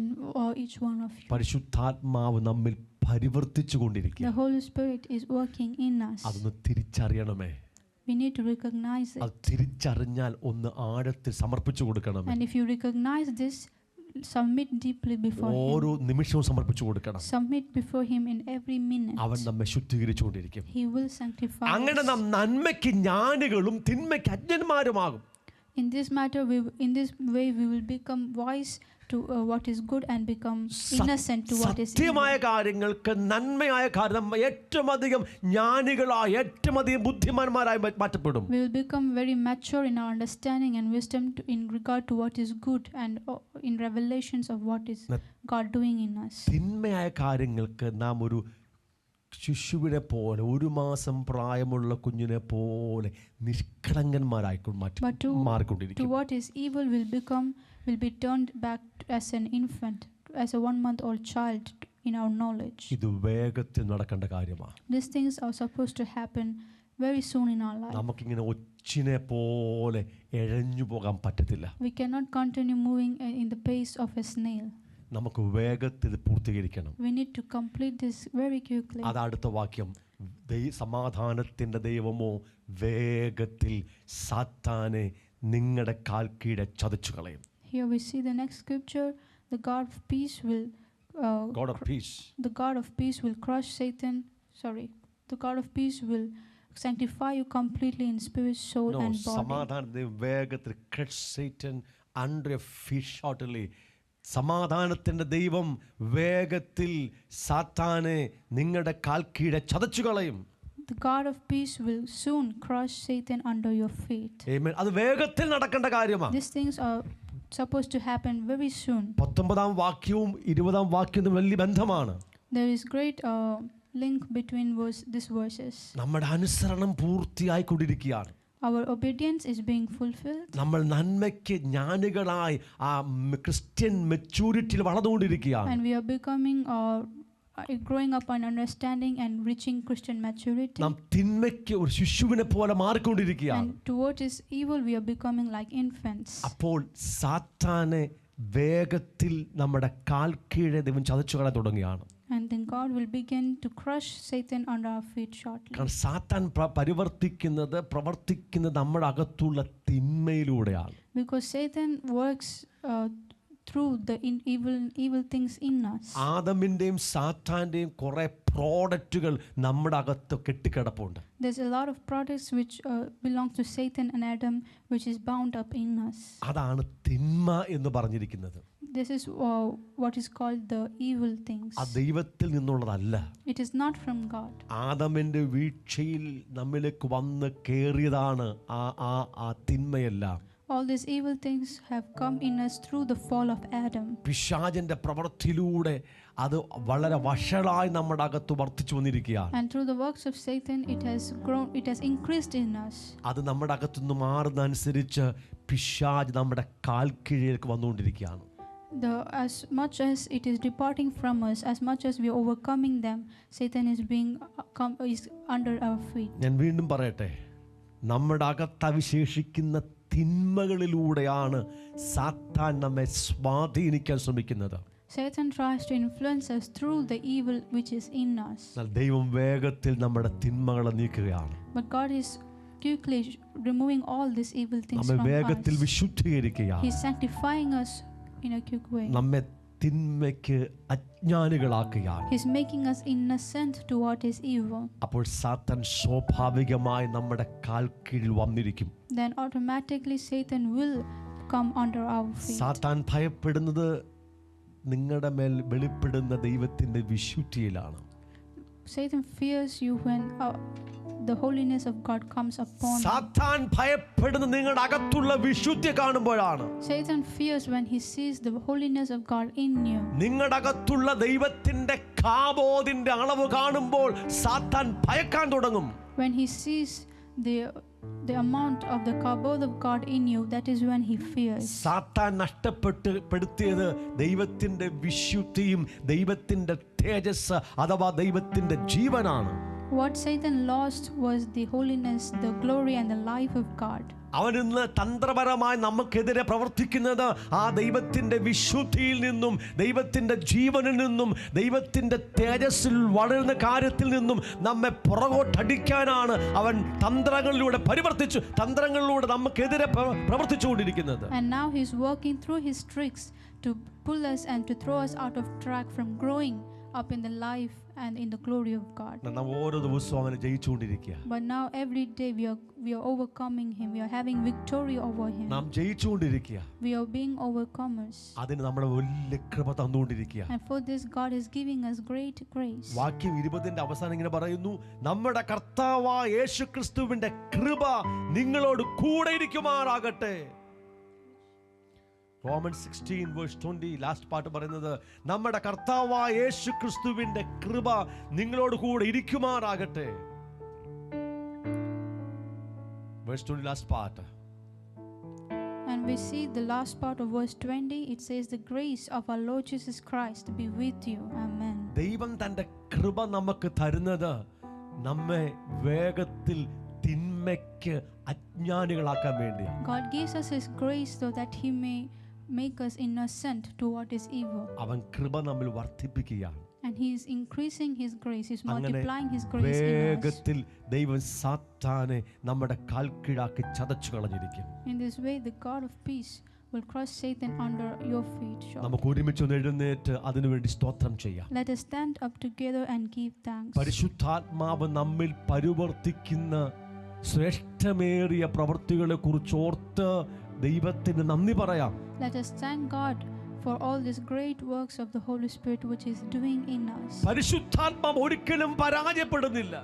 each one of you. പരിശുദ്ധാത്മാവ് നമ്മിൽ പരിവർത്തിച്ചുകൊണ്ടിരിക്കുക. The Holy Spirit is working in us. അതൊന്ന് തിരിച്ചറിയണമേ. We need to recognize it. അത് തിരിച്ചറിഞ്ഞാൽ ഒന്ന് ആഴത്തിൽ സമർപ്പിച്ചു കൊടുക്കണമേ. And if you recognize this, submit deeply before ഓരോ Him. നിമിഷവും സമർപ്പിച്ചു കൊടുക്കണം. Submit before Him in every minute. അവൻ നമ്മെ ശുദ്ധീകരിച്ചുകൊണ്ടിരിക്കും. He will sanctify അങ്ങനെ us. നാം നന്മയ്ക്ക് ജ്ഞാനികളും തിന്മയ്ക്ക് അജ്ഞന്മാരുമാകും. In this matter, in this way, we will become wise to what is good and become innocent to what is evil. സത്യമായ കാര്യങ്ങൾക്ക് നന്മയായ കാര്യം നമ്മൾ ഏറ്റവും അധികം ജ്ഞാനികളായി ഏറ്റവും അധികം ബുദ്ധിമാന്മാരായി മാറ്റപ്പെടും. We will become very mature in our understanding and wisdom in regard to what is good and in revelations of what is God doing in us. തിന്മയായ കാര്യങ്ങൾക്ക് നാം ഒരു ശിശുവിനെ പോലെ 1 മാസം പ്രായമുള്ള കുഞ്ഞിനെ പോലെ നിഷ്കളങ്കന്മാരായി മാറിക്കൊണ്ടിരിക്കും. To what is evil will be turned back as an infant, as a 1-month-old child in our knowledge. ഇത് വേഗത്തിൽ നടക്കേണ്ട കാര്യമാണ്. These things are supposed to happen very soon in our life. നമുക്കിങ്ങനെ ഒച്ചിനെ പോലെ എഴഞ്ഞു പോകാൻ പറ്റത്തില്ല. We cannot continue moving in the pace of a snail. നമുക്ക് വേഗത്തിൽ പൂർത്തീകരിക്കണം. We need to complete this very quickly. അത് അടുത്ത വാക്യം, സമാധാനത്തിന്റെ ദൈവമോ വേഗത്തിൽ സാത്താനെ നിങ്ങളുടെ കാൽ കീഴെ ചതച്ചു കളയും. Here we see the next scripture, the God of peace will the God of peace will crush Satan. The God of peace will sanctify you completely in spirit, soul and body. സമാധാനത്തിന്റെ വേഗത്തിൽ crush Satan under your feet shortly. സമാധാനത്തിന്റെ ദൈവം വേഗത്തിൽ സാത്താനെ നിങ്ങളുടെ കാൽ കീഴെ ചതച്ചു കളയും. The God of peace will soon crush Satan under your feet. Amen. അത് വേഗത്തിൽ നടക്കേണ്ട കാര്യമാണ്. These things are supposed to happen very soon. 19-ാം വാക്യവും 20-ാം വാക്യവും വലിയ ബന്ധമാണ്. There is great link between these verses. നമ്മുടെ അനുസരണം പൂർത്തിയായി കൊണ്ടിരിക്കുകയാണ്. Our obedience is being fulfilled. നമ്മൾ നന്മയ്ക്ക് ജ്ഞാനികളായി ആ Christian മെച്യൂരിറ്റിയിൽ വളർന്നുകൊണ്ടിരിക്കുകയാണ്. And we are becoming growing up on understanding and reaching Christian maturity. നാം തിന്മയ്ക്ക് ഒരു ശിശുവിനെ പോലെ മാറിക്കൊണ്ടിരിക്കുകയാണ്. And to what is evil we are becoming like infants. അപ്പോൾ സാത്താനെ വേഗത്തിൽ നമ്മുടെ കാൽ കീഴെ ദൈവം ചതച്ചു കളയാൻ തുടങ്ങുകയാണ്. And then God will begin to crush Satan under our feet shortly. കാരണം സാത്താൻ പ്രവർത്തിക്കുന്നത് നമ്മുടെ അകത്തുള്ള തിന്മയിലൂടെയാണ്. Because Satan works through the evil things in us. ആദമിന്റെയും സാത്താന്റെയും കുറെ പ്രോഡക്റ്റുകൾ നമ്മുടെ അകത്ത് കെട്ടിക്കിടപ്പുണ്ട്. There's a lot of products which belong to Satan and Adam which is bound up in us. അതാണ് തിന്മ എന്ന് പറഞ്ഞിരിക്കുന്നത്. This is what is called the evil things. ആ ദൈവത്തിൽ നിന്നുള്ളതല്ല. It is not from God. ആദമിന്റെ വീഴ്ചയിൽ നമ്മിലേക്ക് വന്ന് കേറിയതാണ് ആ തിന്മയെല്ലാം. All these evil things have come in us through the fall of Adam. പിശാചിന്റെ പ്രവൃത്തിയിലൂടെ അത് വളരെ വഷളായി നമ്മുടെ അകത്ത് വർദ്ധിച്ചു വന്നിരിക്കുകയാണ്. And through the works of Satan it has increased in us. അത് നമ്മുടെ അകത്തുനിന്ന് മാറുന്നതനുസരിച്ച് പിശാച് നമ്മുടെ കാൽ കീഴിലേക്ക് വന്നുകൊണ്ടിരിക്കുകയാണ്. As much as it is departing from us, as much as we are overcoming them, Satan is under our feet. ഞാൻ വീണ്ടും പറയട്ടെ, നമ്മുടെ അകത്ത് അവശേഷിക്കുന്ന തിന്മകളിലൂടെയാണ് സാത്താൻ നമ്മെ സ്വാധീനിക്കാൻ ശ്രമിക്കുന്നത്. Satan tries to influence us through the evil which is in us. ദൈവം വേഗത്തിൽ നമ്മുടെ തിന്മകളെ നീക്കുകയാണ്. But God is quickly removing all these evil things നമ്മെ from വേഗത്തിൽ us. വിശുദ്ധീകരിക്കുകയാണ്. He is sanctifying us in a quick way. നമ്മെ തിന്മയ്ക്ക് അജ്ഞാനികളാക്കുകയാണ്. He is making us innocent to what is evil. അപ്പോൾ സാത്താൻ സ്വാഭാവികമായി നമ്മുടെ കാൽ കീഴിൽ വന്നിരിക്കും. Then automatically Satan will come under our feet. സാത്താൻ ഭയപ്പെടുന്നത് നിങ്ങളുടെ മേൽ വെളിപ്പെടുന്ന ദൈവത്തിന്റെ വിശുദ്ധിയിലാണ്. Satan fears you when the holiness of God comes upon you. സാത്താൻ ഭയപ്പെടുന്നത് നിങ്ങളുടെ അകത്തുള്ള വിശുദ്ധി കാണുമ്പോഴാണ്. Satan fears when he sees the holiness of God in you. നിങ്ങളുടെ അകത്തുള്ള ദൈവത്തിന്റെ കാബോദിന്റെ അളവ് കാണുമ്പോൾ സാത്താൻ ഭയക്കാൻ തുടങ്ങും. When he sees the amount of the kabod of God in you, that is when he fears. സാത്താൻ നഷ്ടപ്പെടുത്തിയത് ദൈവത്തിന്റെ വിശുദ്ധിയും ദൈവത്തിന്റെ തേജസ് അഥവാ ദൈവത്തിന്റെ ജീവനാണ്. What Satan lost was the holiness, the glory and the life of God. അവൻ ഇന്ന് തന്ത്രപരമായി നമുക്കെതിരെ പ്രവർത്തിക്കുന്നത് ആ ദൈവത്തിന്റെ വിശുദ്ധിയിൽ നിന്നും ദൈവത്തിന്റെ ജീവനിൽ നിന്നും ദൈവത്തിന്റെ തേജസ്സിൽ വളരുന്ന കാര്യത്തിൽ നിന്നും നമ്മെ പുറകോട്ടടിക്കാനാണ് അവൻ തന്ത്രങ്ങളിലൂടെ നമുക്കെതിരെ പ്രവർത്തിച്ചുകൊണ്ടിരിക്കുന്നത്. And now he is working through his tricks to pull us and to throw us out of track from growing up in the life and in the glory of God. നാം ഓരോ ദിവസവും അവനെ ജയിച്ചുകൊണ്ടിരിക്കുക. But now every day we are overcoming him. We are having victory over him. നാം ജയിച്ചുകൊണ്ടിരിക്കുക. We are being overcomers. അതിന് നമ്മളെ വലിയ കൃപ തന്നുകൊണ്ടിരിക്കുക. And for this God is giving us great grace. വാക്യം 20 അവസാനം ഇങ്ങനെ പറയുന്നു, നമ്മുടെ കർത്താവായ യേശുക്രിസ്തുവിന്റെ കൃപ നിങ്ങളോട് കൂടെ ഇരിക്കുമാറാകട്ടെ. Romans 16:20 ലാസ്റ്റ് പാർട്ട് പറയുന്നത്, നമ്മുടെ കർത്താവായ യേശുക്രിസ്തുവിന്റെ കൃപ നിങ്ങളോട് കൂടെ ഇരിക്കുമാറാകട്ടെ. Verse 20 last part. And we see the last part of verse 20. It says, the grace of our Lord Jesus Christ be with you. Amen. ദൈവം തന്റെ കൃപ നമുക്ക് തരുന്നത് നമ്മെ വേഗത്തിൽ തിന്മയ്ക്ക് അജ്ഞാനികളാക്കാൻ വേണ്ടിയാണ്. God gives us his grace so that he may make us innocent to what is evil. അവൻ കൃപ നമ്മിൽ വർദ്ധിപ്പിക്കുകയാണ്. And he is increasing his grace. He is അങ്ങനെ multiplying his grace in us. വേഗത്തിൽ ദൈവം സാത്താനെ നമ്മുടെ കാൽക്കീഴാക്കി ചതച്ചു കളഞ്ഞിരിക്കും. In this way, the God of peace will crush Satan under your feet. നമുക്ക് ഒരുമിച്ച് ഒന്ന് എഴുന്നേറ്റ് അതിനുവേണ്ടി സ്തോത്രം ചെയ്യാം. Let us stand up together and give thanks. പരിശുദ്ധാത്മാവ് നമ്മിൽ പരിവർത്തിക്കുന്ന ശ്രേഷ്ഠമേറിയ പ്രവൃത്തികളെ കുറിച്ച് ഓർത്ത് ദൈവത്തിന് നന്ദി പറയാം. Let us thank God for all these great works of the Holy Spirit which is doing in us. പരിശുദ്ധാത്മാവ് ഒരിക്കലും പരാജയപ്പെടുന്നില്ല.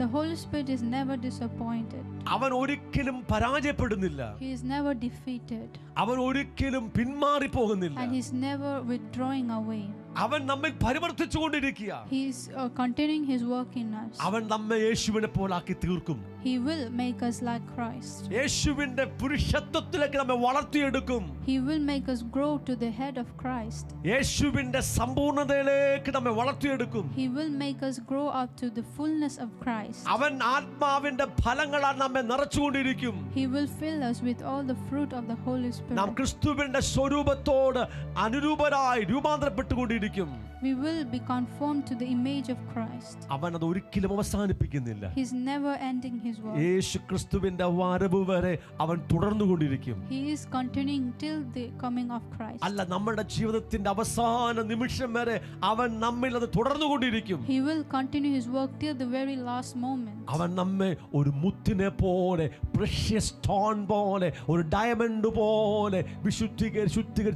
The Holy Spirit is never disappointed. അവൻ ഒരിക്കലും പരാജയപ്പെടുന്നില്ല. He is never defeated. അവൻ ഒരിക്കലും പിന്മാറി പോകുന്നില്ല. And he is never withdrawing away. അവൻ നമ്മിൽ പരിവർത്തിച്ചുകൊണ്ടിരിക്കുക. He is continuing his work in us. അവൻ നമ്മെ യേശുവിനെ പോലാക്കി തീർക്കും. He will make us like Christ. യേശുവിന്റെ പുരുഷത്വത്തിലേക്ക് നമ്മെ വളർത്തിയെടുക്കും. He will make us grow to the head of Christ. യേശുവിന്റെ സമ്പൂർണ്ണതയിലേക്ക് നമ്മെ വളർത്തിയെടുക്കും. He will make us grow up to the fullness of Christ. അവൻ ആത്മാവിന്റെ ഫലങ്ങളാൽ നമ്മെ നിറച്ചുകൊണ്ടിരിക്കും. He will fill us with all the fruit of the Holy Spirit. നാം ക്രിസ്തുവിന്റെ സ്വരൂപത്തോട് അനുരൂപരായി രൂപാന്തരപ്പെട്ടുകൊണ്ടിരിക്കും. We will be conformed to the image of Christ. അവൻ അത് ഒരിക്കലും അവസാനിപ്പിക്കുന്നില്ല. He is never ending his work. യേശു ക്രിസ്തുവിന്റെ വരവ് വരെ അവൻ തുടർന്നുകൊണ്ടിരിക്കും. He is continuing till the coming of Christ. അല്ല, നമ്മുടെ ജീവിതത്തിന്റെ അവസാന നിമിഷം വരെ അവൻ നമ്മിൽ അത് തുടർന്നുകൊണ്ടിരിക്കും. He will continue his work till the very last moment. അവൻ നമ്മെ ഒരു മുത്തിനെ പോലെ, precious stone പോലെ, ഒരു ഡയമണ്ട് പോലെ വിശുദ്ധീകരി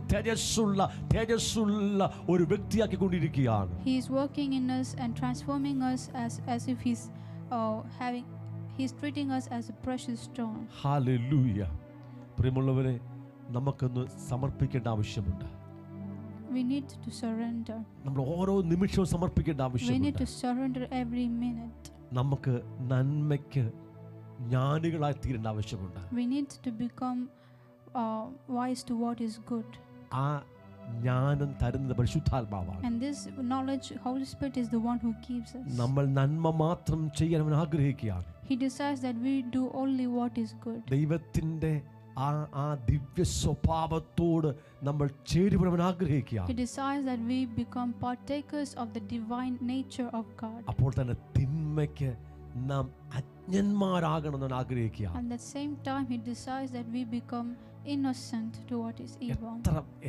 തേജസ്സുള്ള ഒരു വ്യക്തിയാക്കി കൊണ്ടിരിക്കുകയാണ്. He is working in us and transforming us as if he's treating us as a precious stone. Hallelujah. പ്രിയമുള്ളവരെ, നമുക്കൊന്ന് സമർപ്പിക്കേണ്ട ആവശ്യമുണ്ട്. We need to surrender. നമ്മൾ ഓരോ നിമിഷവും സമർപ്പിക്കേണ്ട We need ആവശ്യമുണ്ട്. to surrender every minute. നമുക്ക് നന്മയ്ക്ക് ജ്ഞാനികളായി തീരേണ്ട ആവശ്യമുണ്ട്. We need to become wise to what is good. ആ ജ്ഞാനം തരുന്നത് പരിശുദ്ധാത്മാവാണ്. And this knowledge, Holy Spirit is the one who gives us. നമ്മൾ നന്മ മാത്രം ചെയ്യാൻ അവൻ ആഗ്രഹിക്കുകയാണ്. He desires that we do only what is good. ദൈവത്തിന്റെ ആ ദിവ്യ സ്വഭാവത്തോട് നമ്മൾ ചേരുവാൻ അവൻ ആഗ്രഹിക്കുകയാണ്. He desires that we become partakers of the divine nature of God. അപ്പോൾ തന്നെ തിന്മയ്ക്ക് നാം അജ്ഞന്മാരാകണമെന്ന് അവൻ ആഗ്രഹിക്കുകയാണ്. At the same time, he desires that we become innocent to what is evil.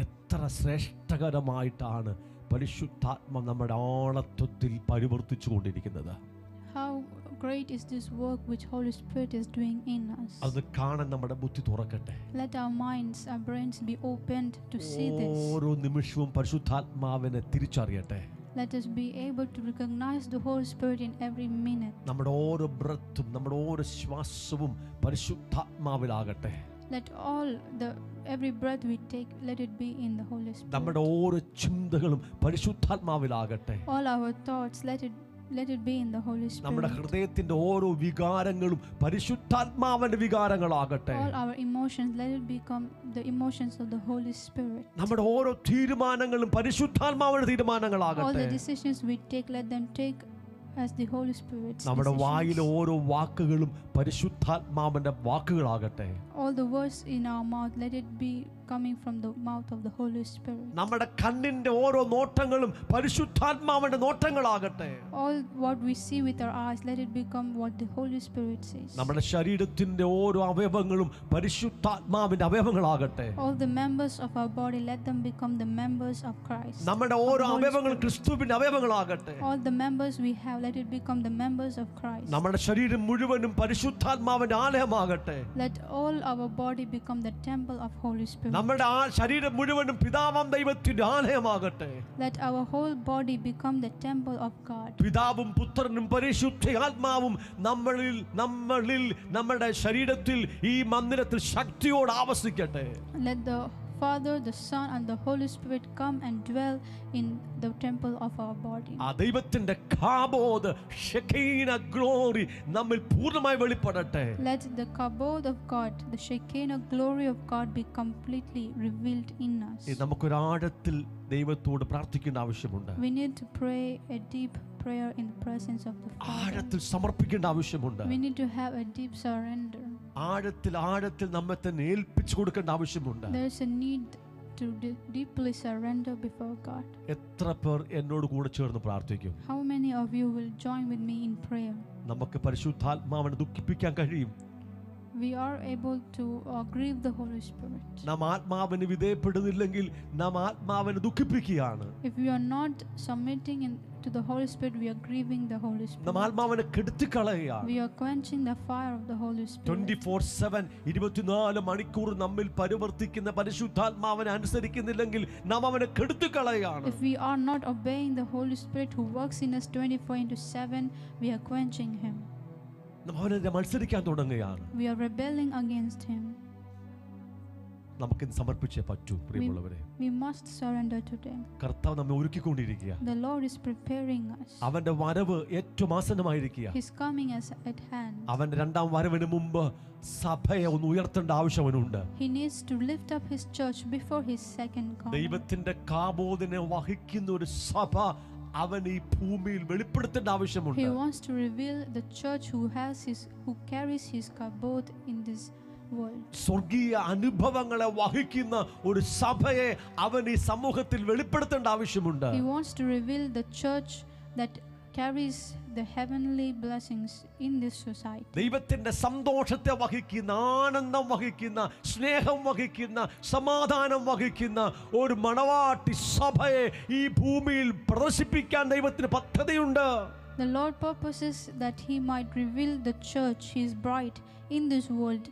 എത്ര ശ്രേഷ്ഠകരമായിട്ടാണ് പരിശുദ്ധാത്മ നമ്മുടെ ആളത്വത്തിൽ പരിവർത്തിച്ചു കൊണ്ടിരിക്കുന്നത്. How great is this work which Holy Spirit is doing in us. അത് കാണാൻ നമ്മുടെ ബുദ്ധി തുറക്കട്ടെ. Let our minds, our brains be opened to see this. ഓരോ നിമിഷവും പരിശുദ്ധാത്മാവിനെ തിരിച്ചറിയട്ടെ. Let us be able to recognize the Holy Spirit in every minute. നമ്മുടെ ഓരോ ബ്രത്തും നമ്മുടെ ഓരോ ശ്വാസവും പരിശുദ്ധാത്മാവിലാകട്ടെ. Let every breath we take, let it be in the Holy Spirit. നമ്മുടെ ഓരോ ചിന്തകളും പരിശുദ്ധാത്മാവിലാകട്ടെ. All our thoughts, let it be in the Holy Spirit. നമ്മുടെ ഹൃദയത്തിന്റെ ഓരോ വികാരങ്ങളും പരിശുദ്ധാത്മാവിന്റെ വികാരങ്ങളാകട്ടെ. All our emotions, let it become the emotions of the Holy Spirit. നമ്മുടെ ഓരോ തീരുമാനങ്ങളും പരിശുദ്ധാത്മാവിന്റെ തീരുമാനങ്ങളാകട്ടെ. All the decisions we take, let them take as the Holy Spirit's നമ്മുടെ decisions. വായിലെ ഓരോ വാക്കുകളും പരിശുദ്ധാത്മാവിന്റെ വാക്കുകളാകട്ടെ. All the words in our mouth, let it be coming from the mouth of the Holy Spirit. നമ്മുടെ കണ്ണിന്റെ ഓരോ നോട്ടങ്ങളും പരിശുദ്ധാത്മാവിന്റെ നോട്ടങ്ങളാകട്ടെ. All what we see with our eyes, let it become what the Holy Spirit says. നമ്മുടെ ശരീരത്തിന്റെ ഓരോ അവയവങ്ങളും പരിശുദ്ധാത്മാവിന്റെ അവയവങ്ങളാകട്ടെ. All the members of our body, let them become the members of Christ. നമ്മുടെ ഓരോ അവയവങ്ങളും ക്രിസ്തുവിന്റെ അവയവങ്ങളാകട്ടെ. All the members we have, let it become the members of Christ. നമ്മുടെ ശരീരം മുഴുവനും പരിശുദ്ധാത്മാവിന്റെ ആലയമാകട്ടെ. Let all our body become the temple of Holy Spirit. നമ്മുടെ ശരീരം മുഴുവനും പിതാവാം ദൈവത്തിന്റെ ആലയമാകട്ടെ. Let our whole body become the temple of God. പിതാവും പുത്രനും പരിശുദ്ധാത്മാവും നമ്മളിൽ നമ്മുടെ ശരീരത്തിൽ ഈ മന്ദിരത്തിൽ ശക്തിയോടെ ആവസിക്കട്ടെ. Let the Father, the Son and the Holy Spirit come and dwell in the temple of our body. ആ ദൈവത്തിന്റെ കാബോദ് ഷെക്കീന ഗ്ലോറി നമ്മിൽ പൂർണ്ണമായി വെളിപ്പെടട്ടെ. Let the kabod of God, the Shekinah glory of God be completely revealed in us. നമുക്കൊരാഴത്തിൽ ദൈവത്തോട് പ്രാർത്ഥിക്കേണ്ട ആവശ്യമുണ്ട്. We need to pray a deep prayer in the presence of the Father. ആഴത്തിൽ സമർപ്പിക്കേണ്ട ആവശ്യമുണ്ട്. We need to have a deep surrender. ആഴത്തിൽ നമ്മെ തന്നെ ഏൽപ്പിച്ചു കൊടുക്കേണ്ട ആവശ്യമുണ്ട്. There is a need to deeply surrender before God. എത്ര പേർ എന്നോട് കൂടെ ചേർന്ന് പ്രാർത്ഥിക്കും? How many of you will join with me in prayer? നമുക്ക് പരിശുദ്ധാത്മാവിനെ ദുഃഖിപ്പിക്കാൻ കഴിയും. We are able to grieve the Holy Spirit. നാം ആത്മാവിന് വിധേയപ്പെടുന്നില്ലെങ്കിൽ നാം ആത്മാവിനെ ദുഃഖിപ്പിക്കുകയാണ്. If we are not submitting to the Holy Spirit, we are grieving the Holy Spirit. നാം ആത്മാവിനെ കെടുത്തിക്കളയുകയാണ്. We are quenching the fire of the Holy Spirit. 24/7 24 മണിക്കൂർ നമ്മിൽ പരിവർത്തിക്കുന്ന പരിശുദ്ധാത്മാവിനെ അനുസരിക്കുന്നില്ലെങ്കിൽ നാം അവനെ കെടുത്തിക്കളയുകയാണ്. If we are not obeying the Holy Spirit who works in us 24/7, we are quenching him. നാം അവനെ മത്സരിക്കാൻ തുടങ്ങുകയാണ്. We are rebelling against him. നമുക്കിന്ന് സമർപ്പിച്ചേ പറ്റൂ പ്രിയമുള്ളവരെ. We must surrender today. കർത്താവ് നമ്മെ ഒരുക്കിക്കൊണ്ടിരിക്കുക. The Lord is preparing us. അവന്റെ വരവ് ഏറ്റവും ആസന്നമായിരിക്കുക. His coming is at hand. അവന്റെ രണ്ടാം വരവിന് മുമ്പ് സഭയെ ഒന്ന് ഉയർത്തേണ്ട ആവശ്യമുണ്ട്. He needs to lift up his church before his second coming. ദൈവത്തിന്റെ കാബോദിനെ വഹിക്കുന്ന ഒരു സഭ അവൻ ഈ ഭൂമിയിൽ വെളിപ്പെടുത്തേണ്ട ആവശ്യമുണ്ട്. He wants to reveal the church who carries his kabod in this world. സ്വർഗീയ അനുഭവങ്ങളെ വഹിക്കുന്ന ഒരു സഭയെ അവൻ ഈ സമൂഹത്തിൽ വെളിപ്പെടുത്തേണ്ട ആവശ്യമുണ്ട്. He wants to reveal the church that carries the heavenly blessings in this society. ദൈവത്തിന്റെ സന്തോഷത്തെ വഹിക്കുന്ന, ആനന്ദം വഹിക്കുന്ന, സ്നേഹം വഹിക്കുന്ന, സമാധാനം വഹിക്കുന്ന ഒരു മണവാട്ടി സഭയെ ഈ ഭൂമിയിൽ പ്രദർശിപ്പിക്കാൻ ദൈവത്തിന് പദ്ധതിയുണ്ട്. The Lord purposes that he might reveal the church, his bride, in this world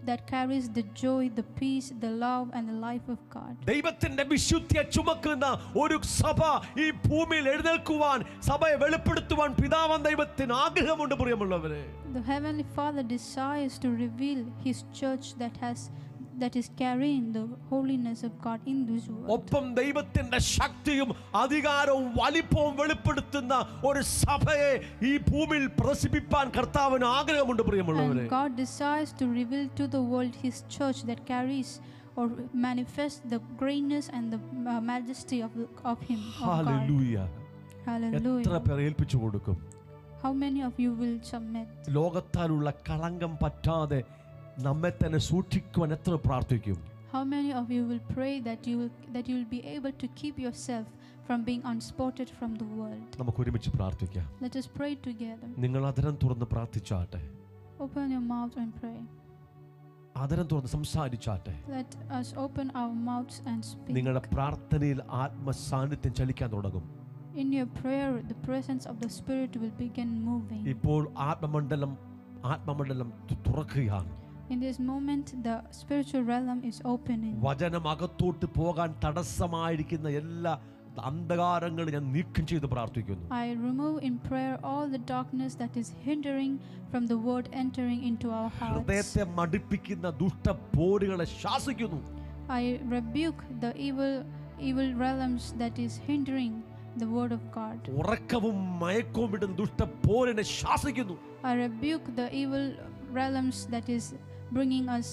that carries the joy, the peace, the love and the life of God. ദൈവത്തിന്റെ വിശുദ്ധിയെ ചുമക്കുന്ന ഒരു സഭ ഈ ഭൂമിയിൽ എഴുന്നേൽക്കുവാൻ, സഭയെ വെളിപ്പെടുത്തുവാൻ പിതാവാം ദൈവത്തിന് ആഗ്രഹമുണ്ട് പ്രിയമുള്ളവരെ. The heavenly Father desires to reveal his church that is carrying the holiness of God in this world. ഒപ്പം ദൈവത്തിന്റെ ശക്തിയും അധികാരവും വലിപ്പവും വെളിപ്പെടുത്തുന്ന ഒരു സഭയെ ഈ ഭൂമിയിൽ പ്രദർശിപ്പിക്കാൻ കർത്താവിന് ആഗ്രഹമുണ്ട് പ്രിയമുള്ളവരെ. And God desires to reveal to the world his church that carries or manifests the greatness and the majesty of him. Hallelujah. Hallelujah. എത്ര പേർ ഏൽപ്പിച്ചു കൊടുക്കും? How many of you will submit? ലോകത്താലുള്ള കളങ്കം പറ്റാതെ നമ്മെ തന്നെ സൂക്ഷിക്കുവാൻ എത്ര പ്രാർത്ഥിക്കും? How many of you will pray that you will be able to keep yourself from being unspotted from the world? നമുക്ക് ഒരുമിച്ച് പ്രാർത്ഥിക്കാം. Let us pray together. നിങ്ങൾ അധരം തുറന്ന് പ്രാർത്ഥിച്ചാട്ടെ. Open your mouth and pray. അധരം തുറന്ന് സംസാരിച്ചാട്ടെ. Let us open our mouths and speak. നിങ്ങളുടെ പ്രാർത്ഥനയിൽ ആത്മസാന്നിധ്യം ചലിക്കാൻ തുടങ്ങും. In your prayer, the presence of the Spirit will begin moving. ഇപ്പോൾ ആത്മമണ്ഡലം തുറക്കുകയാണ്. In this moment, the spiritual realm is opening. വചനം അകത്തോട്ട് പോകാൻ തടസ്സമായിരിക്കുന്ന എല്ലാ അന്ധകാരങ്ങളും ഞാൻ നീക്കം ചെയ്ത് പ്രാർത്ഥിക്കുന്നു. I remove in prayer all the darkness that is hindering from the word entering into our hearts. ഹൃദയത്തെ മടുപ്പിക്കുന്ന ദുഷ്ടപോരുകളെ ശാസിക്കുന്നു. I rebuke the evil realms that is hindering the word of God. ഉറക്കവും മയക്കവും വിടുന്ന ദുഷ്ടപോരിനെ ശാസിക്കുന്നു. I rebuke the evil realms that is bringing us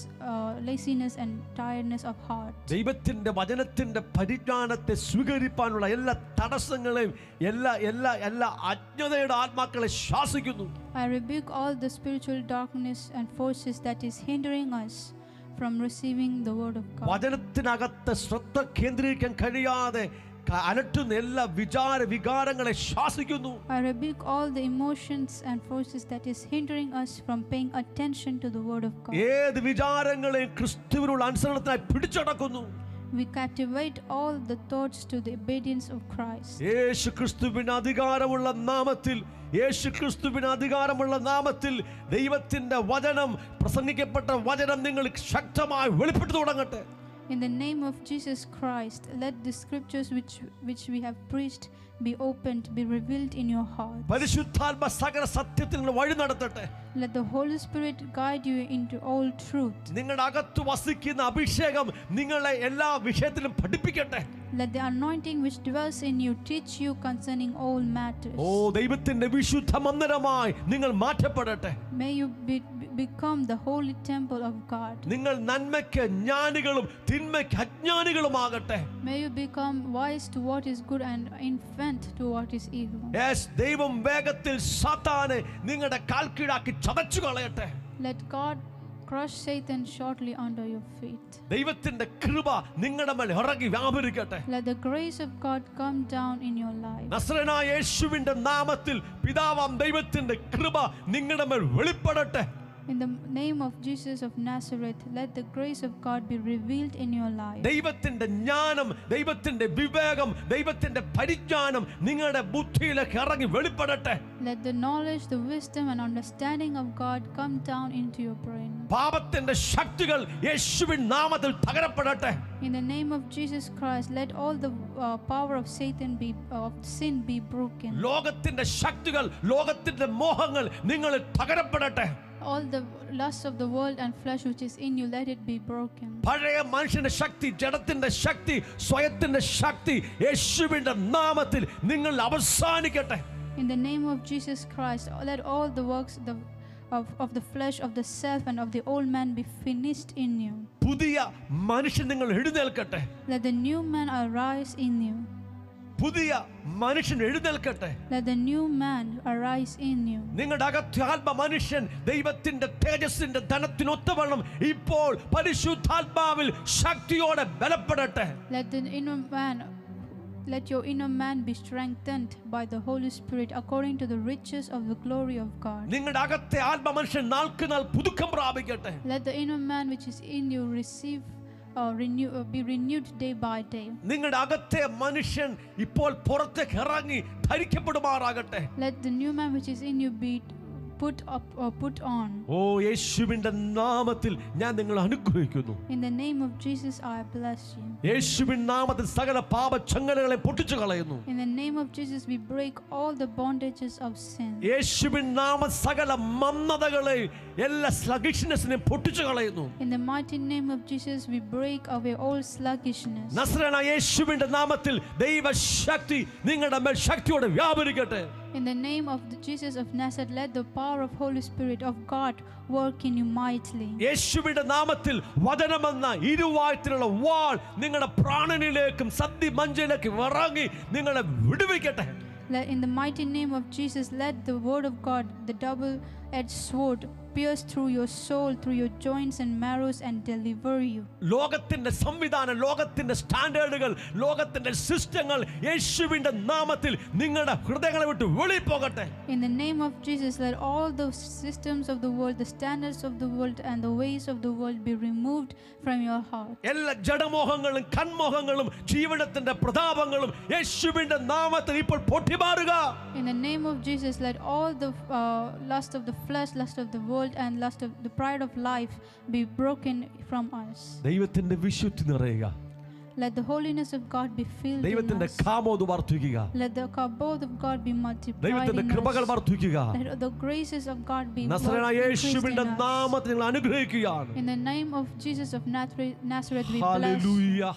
laziness and tiredness of heart. ദൈവത്തിന്റെ വചനത്തിന്റെ പരിജ്ഞാനത്തെ സ്വീകരിക്കാനുള്ള എല്ലാ തടസ്സങ്ങളെയും എല്ലാ അജ്ഞതയുടെ ആത്മാക്കളെ ശാസിക്കുന്നു. I rebuke all the spiritual darkness and forces that is hindering us from receiving the word of God. വചനത്തിനകത്ത് ശ്രദ്ധ കേന്ദ്രീകരിക്കാൻ കഴിയാതെ അലട്ടുന്ന എല്ലാ വികാരങ്ങളെ ശാസിക്കുന്നു. I rebuke all the emotions and forces that is hindering us from paying attention to the word of God. ഏത് വിചാരങ്ങളെയും ക്രിസ്തുവിനുള്ള അനുസരണത്തിനായി പിടിച്ചടക്കുന്നു. We captivate all the thoughts to the obedience of Christ. യേശു ക്രിസ്തുവിന് അധികാരമുള്ള നാമത്തിൽ, യേശു ക്രിസ്തുവിന് അധികാരമുള്ള നാമത്തിൽ ദൈവത്തിന്റെ വചനം, പ്രസംഗിക്കപ്പെട്ട വചനം നിങ്ങൾ ശക്തമായി വെളിപ്പെട്ടു തുടങ്ങട്ടെ. In the name of Jesus Christ, let the scriptures which we have preached be opened, be revealed in your heart. പരിശുദ്ധാത്മ സകല സത്യത്തിൽ നിങ്ങൾ വഴി നടത്തട്ടെ. Let the Holy Spirit guide you into all truth. നിങ്ങളുടെ അകത്ത് വസിക്കുന്ന അഭിഷേകം നിങ്ങളെ എല്ലാ വിഷയത്തിലും പഠിപ്പിക്കട്ടെ. Let the anointing which dwells in you teach you concerning all matters. ഓ ദൈവത്തിന്റെ വിശുദ്ധ മന്ദിരമായി നിങ്ങൾ മാറ്റപ്പെടട്ടെ. May you become the holy temple of God. നിങ്ങൾ നന്മയ്ക്ക് ജ്ഞാനികളും തിന്മയ്ക്ക് അജ്ഞാനികളുമാകട്ടെ. May you become wise to what is good and infant to what is evil. Yes, ദൈവം വേഗത്തിൽ സാത്താനെ നിങ്ങളുടെ കാൽക്കീഴാക്കി ചതച്ചു കളയട്ടെ. Let God crush Satan shortly under your feet. ദൈവത്തിന്റെ കൃപ നിങ്ങളുടെ മേൽ ഇറങ്ങി വ്യാപരിക്കട്ടെ. Let the grace of God come down in your life. നസ്രനായ യേശുവിന്റെ നാമത്തിൽ പിതാവാം ദൈവത്തിന്റെ കൃപ നിങ്ങളുടെ മേൽ വെളിപ്പെടട്ടെ. In the name of Jesus of Nazareth, let the grace of God be revealed in your life. ദൈവത്തിന്റെ ജ്ഞാനം, ദൈവത്തിന്റെ വിവേകം, ദൈവത്തിന്റെ പരിജ്ഞാനം നിങ്ങളുടെ ബുദ്ധിയിലേക്ക് ഇറങ്ങി വെളിപ്പെടട്ടെ. Let the knowledge, the wisdom and understanding of God come down into your brain. പാപത്തിന്റെ ശക്തികൾ യേശുവിൻ നാമത്തിൽ തകരപ്പെടട്ടെ. In the name of Jesus Christ, let all the power of Satan of sin be broken. ലോകത്തിന്റെ ശക്തികൾ, ലോകത്തിന്റെ മോഹങ്ങൾ നിങ്ങളിൽ തകരപ്പെടട്ടെ. All the lusts of the world and flesh which is in you, let it be broken. പഴയ മനുഷ്യന്റെ ശക്തി, ജഡത്തിന്റെ ശക്തി, സ്വയത്തിന്റെ ശക്തി യേശുവിന്റെ നാമത്തിൽ നിങ്ങൾ അവസാനിക്കട്ടെ. In the name of Jesus Christ, let all the works of the flesh, of the self and of the old man be finished in you. പുതിയ മനുഷ്യൻ നിങ്ങൾ എഴുന്നേൽക്കട്ടെ. Let the new man arise in you. പുതിയ മനുഷ്യൻ എഴുന്നേൽക്കട്ടെ. Let the new man arise in you. നിങ്ങളുടെ അകത്തെ ആത്മ മനുഷ്യൻ ദൈവത്തിന്റെ തേജസ്സിന്റെ ധനത്തിനൊത്തവണ്ണം ഇപ്പോൾ പരിശുദ്ധാത്മാവിൽ ശക്തിയോടെ ബലപ്പെടട്ടെ. Let your inner man be strengthened by the Holy Spirit according to the riches of the glory of God. നിങ്ങളുടെ അകത്തെ ആത്മ മനുഷ്യൻ നാൾക്കുനാൾ പുതുക്കം പ്രാപിക്കട്ടെ. Let the inner man which is in you receive be renewed day by day. നിങ്ങളുടെ അകത്തെ മനുഷ്യൻ ഇപ്പോൾ പുറത്തേക്ക് ഇറങ്ങി ധരിക്കപ്പെടുമാറാകട്ടെ. Let the new man which is in you be put up or put on. ഓ യേശുവിന്റെ നാമത്തിൽ ഞാൻ നിങ്ങളെ അനുഗ്രഹിക്കുന്നു. In the name of Jesus I bless you. യേശുവിൻ നാമത്തിൽ സകല പാപചങ്ങലകളെ പൊട്ടിച്ചു കളയുന്നു. In the name of Jesus we break all the bondages of sin. യേശുവിൻ നാമം സകല മന്ദതകളെ, എല്ലാ sluggishnessനെ പൊട്ടിച്ചു കളയുന്നു. In the mighty name of Jesus we break away all sluggishness. നസ്രനായ യേശുവിന്റെ നാമത്തിൽ ദൈവശക്തി നിങ്ങളുടെ മേൽ ശക്തിയോടെ വ്യാപരിക്കട്ടെ. In the name of Jesus of Nazareth, let the power of Holy Spirit of God work in you mightily. യേശുവിന്റെ നാമത്തിൽ വചനമെന്ന ഇരുവായ്ത്തിലുള്ള വാൾ നിങ്ങളുടെ പ്രാണനിലേക്കും സന്ധി മഞ്ചയിലേക്കും ഇറങ്ങി നിങ്ങളെ വിടുവിക്കട്ടെ. In the mighty name of Jesus, let the word of God, the double-edged sword, pierce through your soul, through your joints and marrows and deliver you. ലോകത്തിന്റെ സംവിധാനം, ലോകത്തിന്റെ സ്റ്റാൻഡേർഡുകൾ, ലോകത്തിന്റെ സിസ്റ്റങ്ങൾ യേശുവിന്റെ നാമത്തിൽ നിങ്ങളുടെ ഹൃദയങ്ങളെ വിട്ട് വെളിയിൽ പോകട്ടെ. In the name of Jesus, let all the systems of the world, the standards of the world and the ways of the world be removed from your heart. എല്ലാ ജഡമോഹങ്ങളും കൺമോഹങ്ങളും ജീവിതത്തിന്റെ പ്രതാപങ്ങളും യേശുവിന്റെ നാമത്തിൽ ഇപ്പോൾ പൊട്ടിമാറുക. In the name of Jesus, let all the lust of the flesh, lust of the world and lust of the pride of life be broken from us. ദൈവത്തിന്റെ വിശുദ്ധി നിറയുക. Let the holiness of God be filled in ദൈവത്തിന്റെ us. കാമോദ് വർദ്ധിക്കുക. Let the kabod of God be multiplied ദൈവത്തിന്റെ in കൃപകൾ us. വർദ്ധിക്കുക. Let the graces of God be നസ്രനായ increased in യേശുവിന്റെ us. നാമത്തിൽ നിങ്ങൾ അനുഗ്രഹിക്കുകയാണ്. In the name of Jesus of Nazareth we bless. Hallelujah.